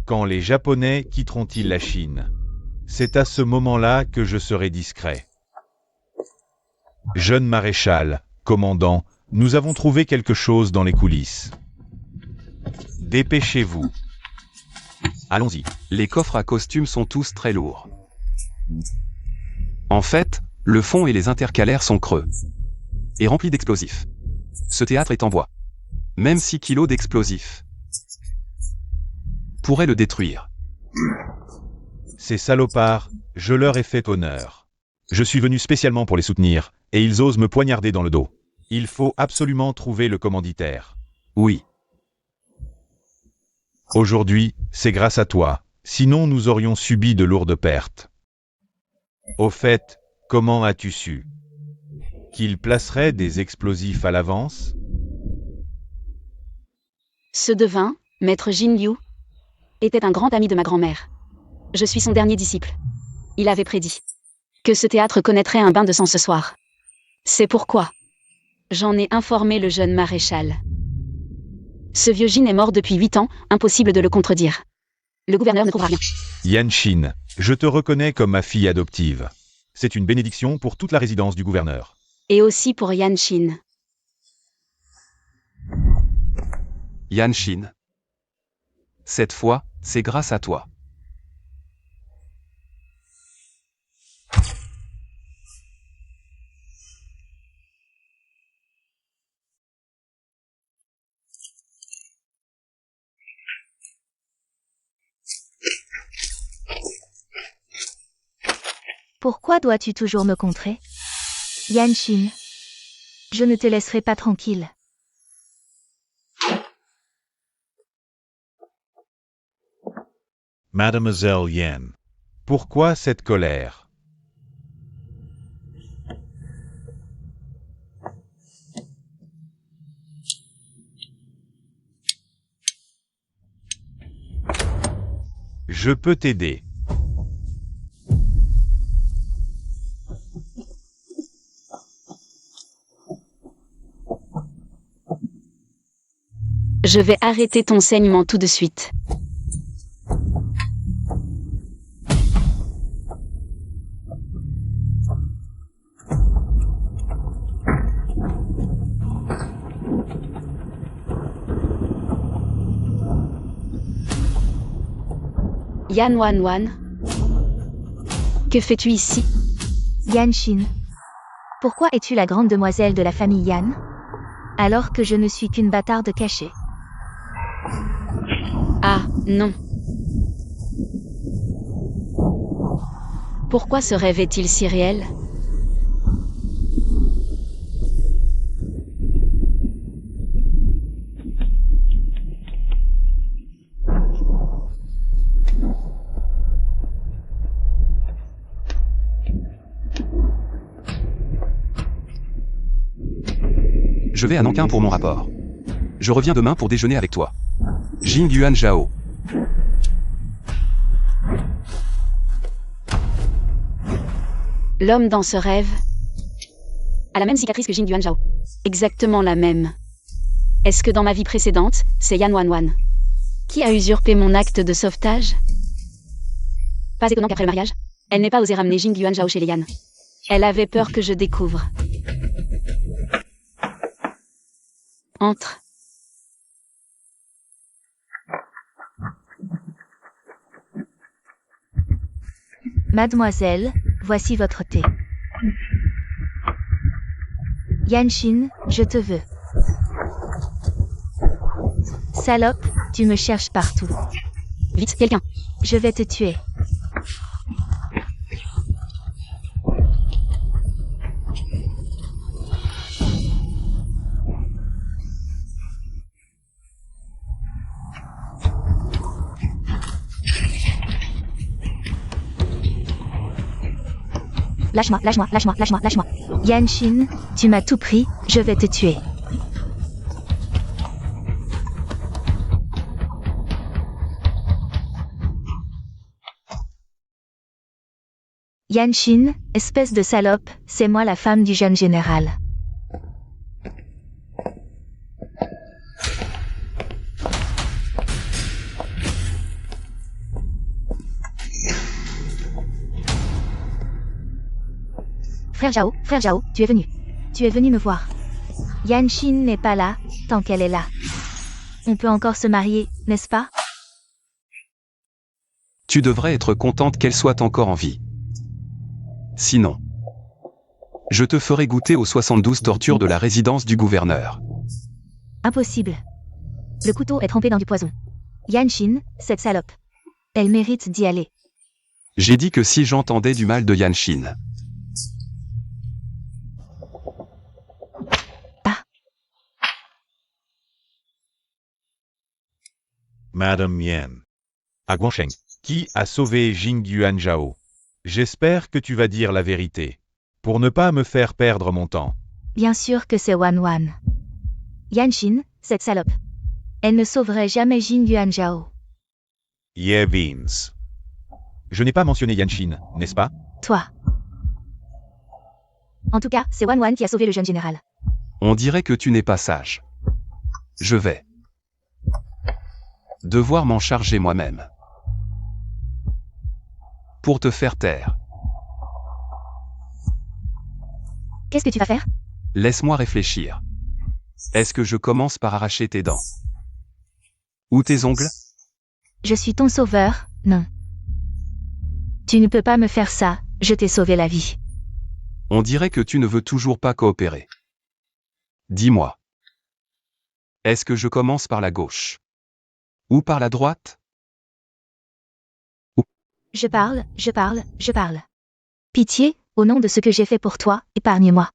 Quand les Japonais quitteront-ils la Chine? C'est à ce moment-là que je serai discret. Jeune maréchal, commandant, nous avons trouvé quelque chose dans les coulisses. Dépêchez-vous. Allons-y. Les coffres à costumes sont tous très lourds. En fait, le fond et les intercalaires sont creux. Et remplis d'explosifs. Ce théâtre est en bois. Même 6 kilos d'explosifs pourraient le détruire. Ces salopards, je leur ai fait honneur. Je suis venu spécialement pour les soutenir, et ils osent me poignarder dans le dos. Il faut absolument trouver le commanditaire. Oui. Aujourd'hui, c'est grâce à toi, sinon nous aurions subi de lourdes pertes. Au fait, comment as-tu su qu'ils placeraient des explosifs à l'avance? Ce devin, maître Jin Liu, était un grand ami de ma grand-mère. Je suis son dernier disciple. Il avait prédit que ce théâtre connaîtrait un bain de sang ce soir. C'est pourquoi j'en ai informé le jeune maréchal. Ce vieux Jin est mort depuis 8 ans, impossible de le contredire. Le gouverneur ne trouvera rien. Yanshin, je te reconnais comme ma fille adoptive. C'est une bénédiction pour toute la résidence du gouverneur. Et aussi pour Yanshin. Yanshin. Cette fois, c'est grâce à toi. Pourquoi dois-tu toujours me contrer? Yanshin. Je ne te laisserai pas tranquille. Mademoiselle Yan, pourquoi cette colère? Je peux t'aider. Je vais arrêter ton saignement tout de suite. Yan Wan Wan. Que fais-tu ici? Yanshin. Pourquoi es-tu la grande demoiselle de la famille Yan? Alors que je ne suis qu'une bâtarde cachée. Ah, non. Pourquoi ce rêve est-il si réel? Je vais à Nankin pour mon rapport. Je reviens demain pour déjeuner avec toi. Jing Yuan Zhao. L'homme dans ce rêve a la même cicatrice que Jing Yuanzhao. Exactement la même. Est-ce que dans ma vie précédente, c'est Yan Wanwan qui a usurpé mon acte de sauvetage? Pas étonnant qu'après le mariage, elle n'ait pas osé ramener Jing Yuanzhao chez les Yan. Elle avait peur que je découvre. Entre. Mademoiselle, voici votre thé. Yanshin, je te veux. Salope, tu me cherches partout. Vite, quelqu'un. Je vais te tuer. Lâche-moi, lâche-moi, lâche-moi, lâche-moi, lâche-moi. Yanshin, tu m'as tout pris, je vais te tuer. Yanshin, espèce de salope, c'est moi la femme du jeune général. Frère Zhao, tu es venu. Tu es venu me voir. Yanshin n'est pas là, tant qu'elle est là. On peut encore se marier, n'est-ce pas? Tu devrais être contente qu'elle soit encore en vie. Sinon, je te ferai goûter aux 72 tortures de la résidence du gouverneur. Impossible. Le couteau est trempé dans du poison. Yanshin, cette salope. Elle mérite d'y aller. J'ai dit que si j'entendais du mal de Yanshin. Madame Yan. À Guangsheng, qui a sauvé Jing Yuanzhao? J'espère que tu vas dire la vérité, pour ne pas me faire perdre mon temps. Bien sûr que c'est Wanwan. Yanshin, cette salope. Elle ne sauverait jamais Jing Yuanzhao. Ye Beans. Je n'ai pas mentionné Yanshin, n'est-ce pas? Toi. En tout cas, c'est Wanwan qui a sauvé le jeune général. On dirait que tu n'es pas sage. Je vais devoir m'en charger moi-même. Pour te faire taire. Qu'est-ce que tu vas faire? Laisse-moi réfléchir. Est-ce que je commence par arracher tes dents? Ou tes ongles? Je suis ton sauveur, non. Tu ne peux pas me faire ça, je t'ai sauvé la vie. On dirait que tu ne veux toujours pas coopérer. Dis-moi. Est-ce que je commence par la gauche? Ou par la droite? Je parle. Pitié, au nom de ce que j'ai fait pour toi, épargne-moi.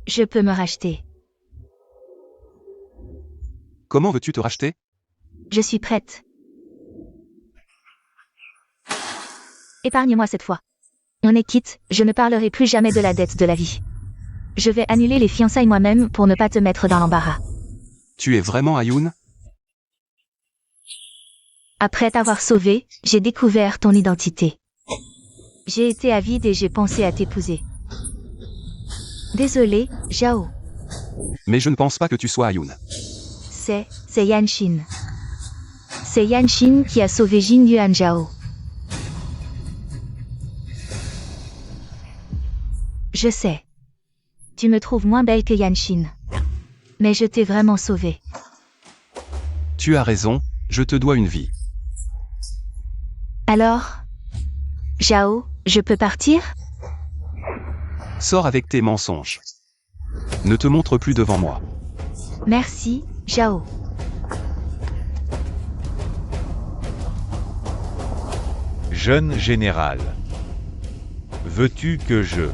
Je peux me racheter. Comment veux-tu te racheter? Je suis prête. Épargne-moi cette fois. On est quitte, je ne parlerai plus jamais de la dette de la vie. Je vais annuler les fiançailles moi-même pour ne pas te mettre dans l'embarras. Tu es vraiment Ayun? Après t'avoir sauvé, j'ai découvert ton identité. J'ai été avide et j'ai pensé à t'épouser. Désolé, Zhao. Mais je ne pense pas que tu sois Ayun. C'est Yanshin. C'est Yanshin qui a sauvé Jing Yuanzhao. Je sais. Tu me trouves moins belle que Yanshin. Mais je t'ai vraiment sauvée. Tu as raison, je te dois une vie. Alors, Zhao, je peux partir? Sors avec tes mensonges. Ne te montre plus devant moi. Merci, Zhao. Jeune général. Veux-tu que je...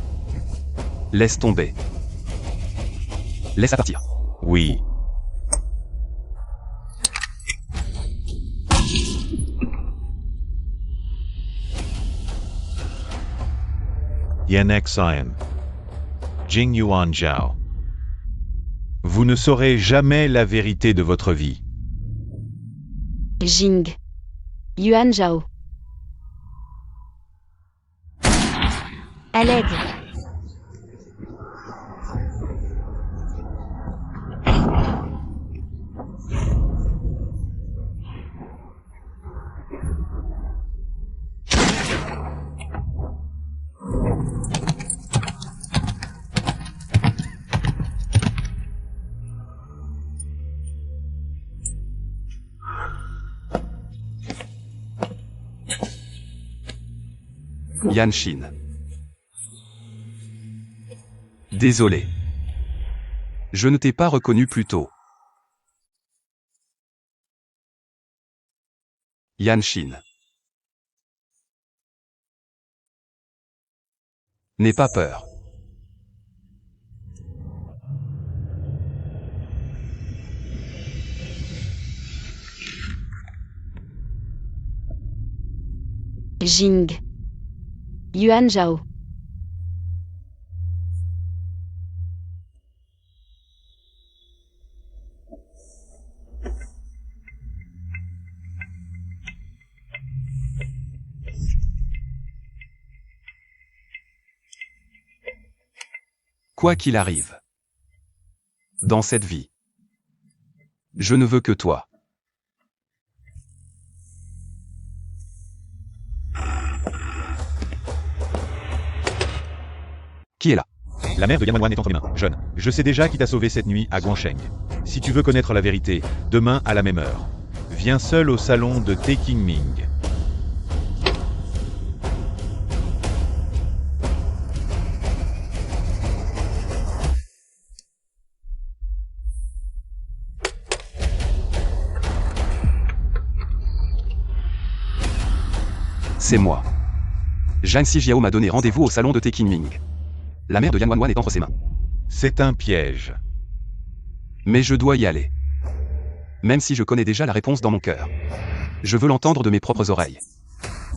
Laisse tomber. Laisse partir. Oui. Yanek Xian. Jing Yuanzhao. Vous ne saurez jamais la vérité de votre vie. À l'aide. Yanshin. Désolé. Je ne t'ai pas reconnu plus tôt. Yanshin. N'aie pas peur. Jing. Yuan Zhao. Quoi qu'il arrive. Dans cette vie. Je ne veux que toi. Qui est là? La mère de Yan Wanwan est entre mes mains. Jeune, je sais déjà qui t'a sauvé cette nuit à Guangsheng. Si tu veux connaître la vérité, demain à la même heure, viens seul au salon de Taking Ming. C'est moi. Zhang Xijiao m'a donné rendez-vous au salon de Taking Ming. La mère de Yan Wanwan est entre ses mains. C'est un piège. Mais je dois y aller. Même si je connais déjà la réponse dans mon cœur. Je veux l'entendre de mes propres oreilles.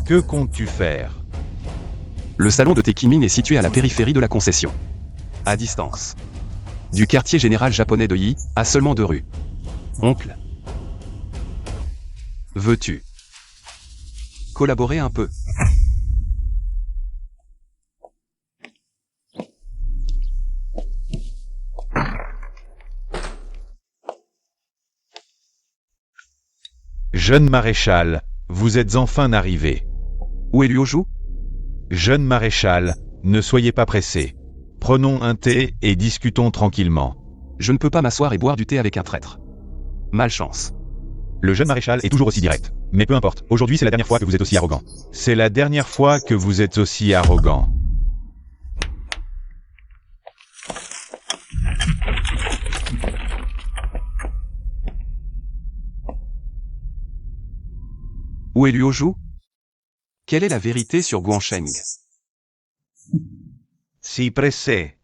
Que comptes-tu faire? Le salon de Taking Ming est situé à la périphérie de la concession. À distance. Du quartier général japonais de Yi, à seulement 2 rues. Oncle. Veux-tu collaborer un peu? Jeune maréchal, vous êtes enfin arrivé. Où est Luoju? Jeune maréchal, ne soyez pas pressé. Prenons un thé et discutons tranquillement. Je ne peux pas m'asseoir et boire du thé avec un traître. Malchance. Le jeune maréchal est toujours aussi direct. Mais peu importe, aujourd'hui c'est la dernière fois que vous êtes aussi arrogant. C'est la dernière fois que vous êtes aussi arrogant. Où est Luoju? Quelle est la vérité sur Guangsheng? Si pressé.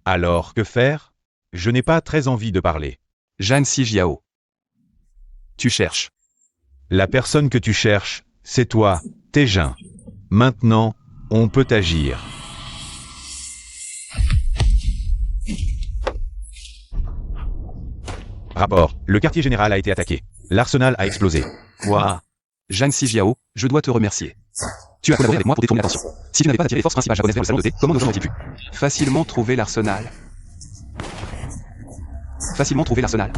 Alors que faire? Je n'ai pas très envie de parler. Zhang Xijiao. Tu cherches. La personne que tu cherches, c'est toi, Taejin. Maintenant, on peut agir. Rapport, le quartier général a été attaqué. L'arsenal a explosé. Quoi? Zhang Xijiao, je dois te remercier. Tu as collaboré avec moi pour détourner l'attention. Si tu n'avais pas attiré les forces principales japonaises vers le salon de thé, comment nous aurions-ils pu facilement trouver l'arsenal? Facilement trouver l'arsenal.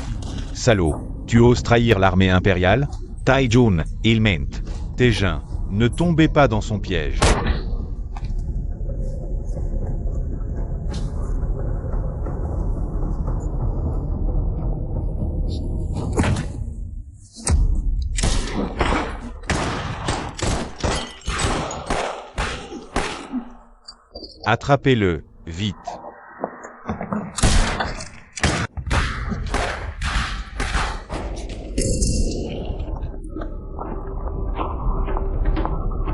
Salaud, tu oses trahir l'armée impériale? Taijun, il ment. Taejin, ne tombez pas dans son piège. Attrapez-le, vite.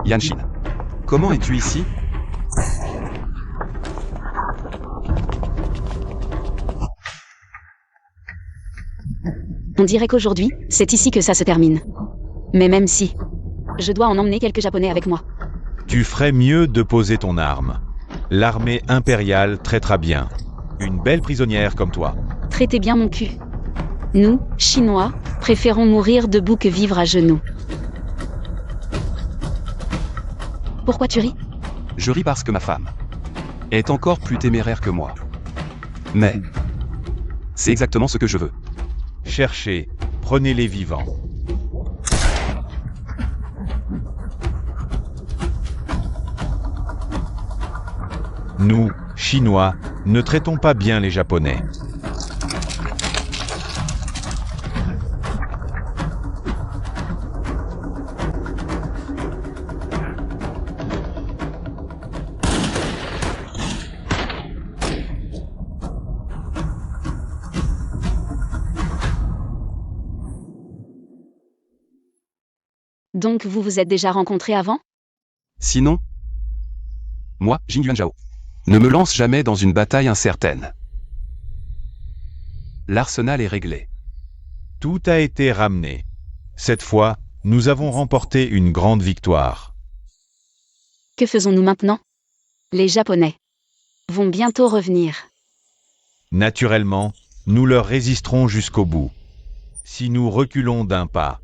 Yanshin. Comment es-tu ici? On dirait qu'aujourd'hui, c'est ici que ça se termine. Mais même si, je dois en emmener quelques Japonais avec moi. Tu ferais mieux de poser ton arme. L'armée impériale traitera bien. Une belle prisonnière comme toi. Traitez bien mon cul. Nous, Chinois, préférons mourir debout que vivre à genoux. Pourquoi tu ris? Je ris parce que ma femme est encore plus téméraire que moi. Mais c'est exactement ce que je veux. Cherchez, prenez-les vivants. Nous, Chinois, ne traitons pas bien les Japonais. Donc vous vous êtes déjà rencontrés avant? Sinon, moi, Jing Yuanzhao, ne me lance jamais dans une bataille incertaine. L'arsenal est réglé. Tout a été ramené. Cette fois, nous avons remporté une grande victoire. Que faisons-nous maintenant? Les Japonais vont bientôt revenir. Naturellement, nous leur résisterons jusqu'au bout. Si nous reculons d'un pas,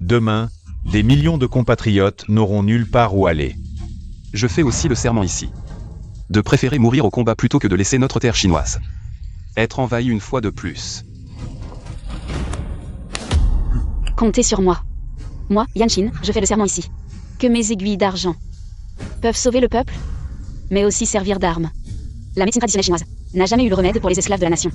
demain, des millions de compatriotes n'auront nulle part où aller. Je fais aussi le serment ici de préférer mourir au combat plutôt que de laisser notre terre chinoise être envahie une fois de plus. Comptez sur moi. Moi, Yanshin, je fais le serment ici. Que mes aiguilles d'argent peuvent sauver le peuple, mais aussi servir d'armes. La médecine traditionnelle chinoise n'a jamais eu le remède pour les esclaves de la nation.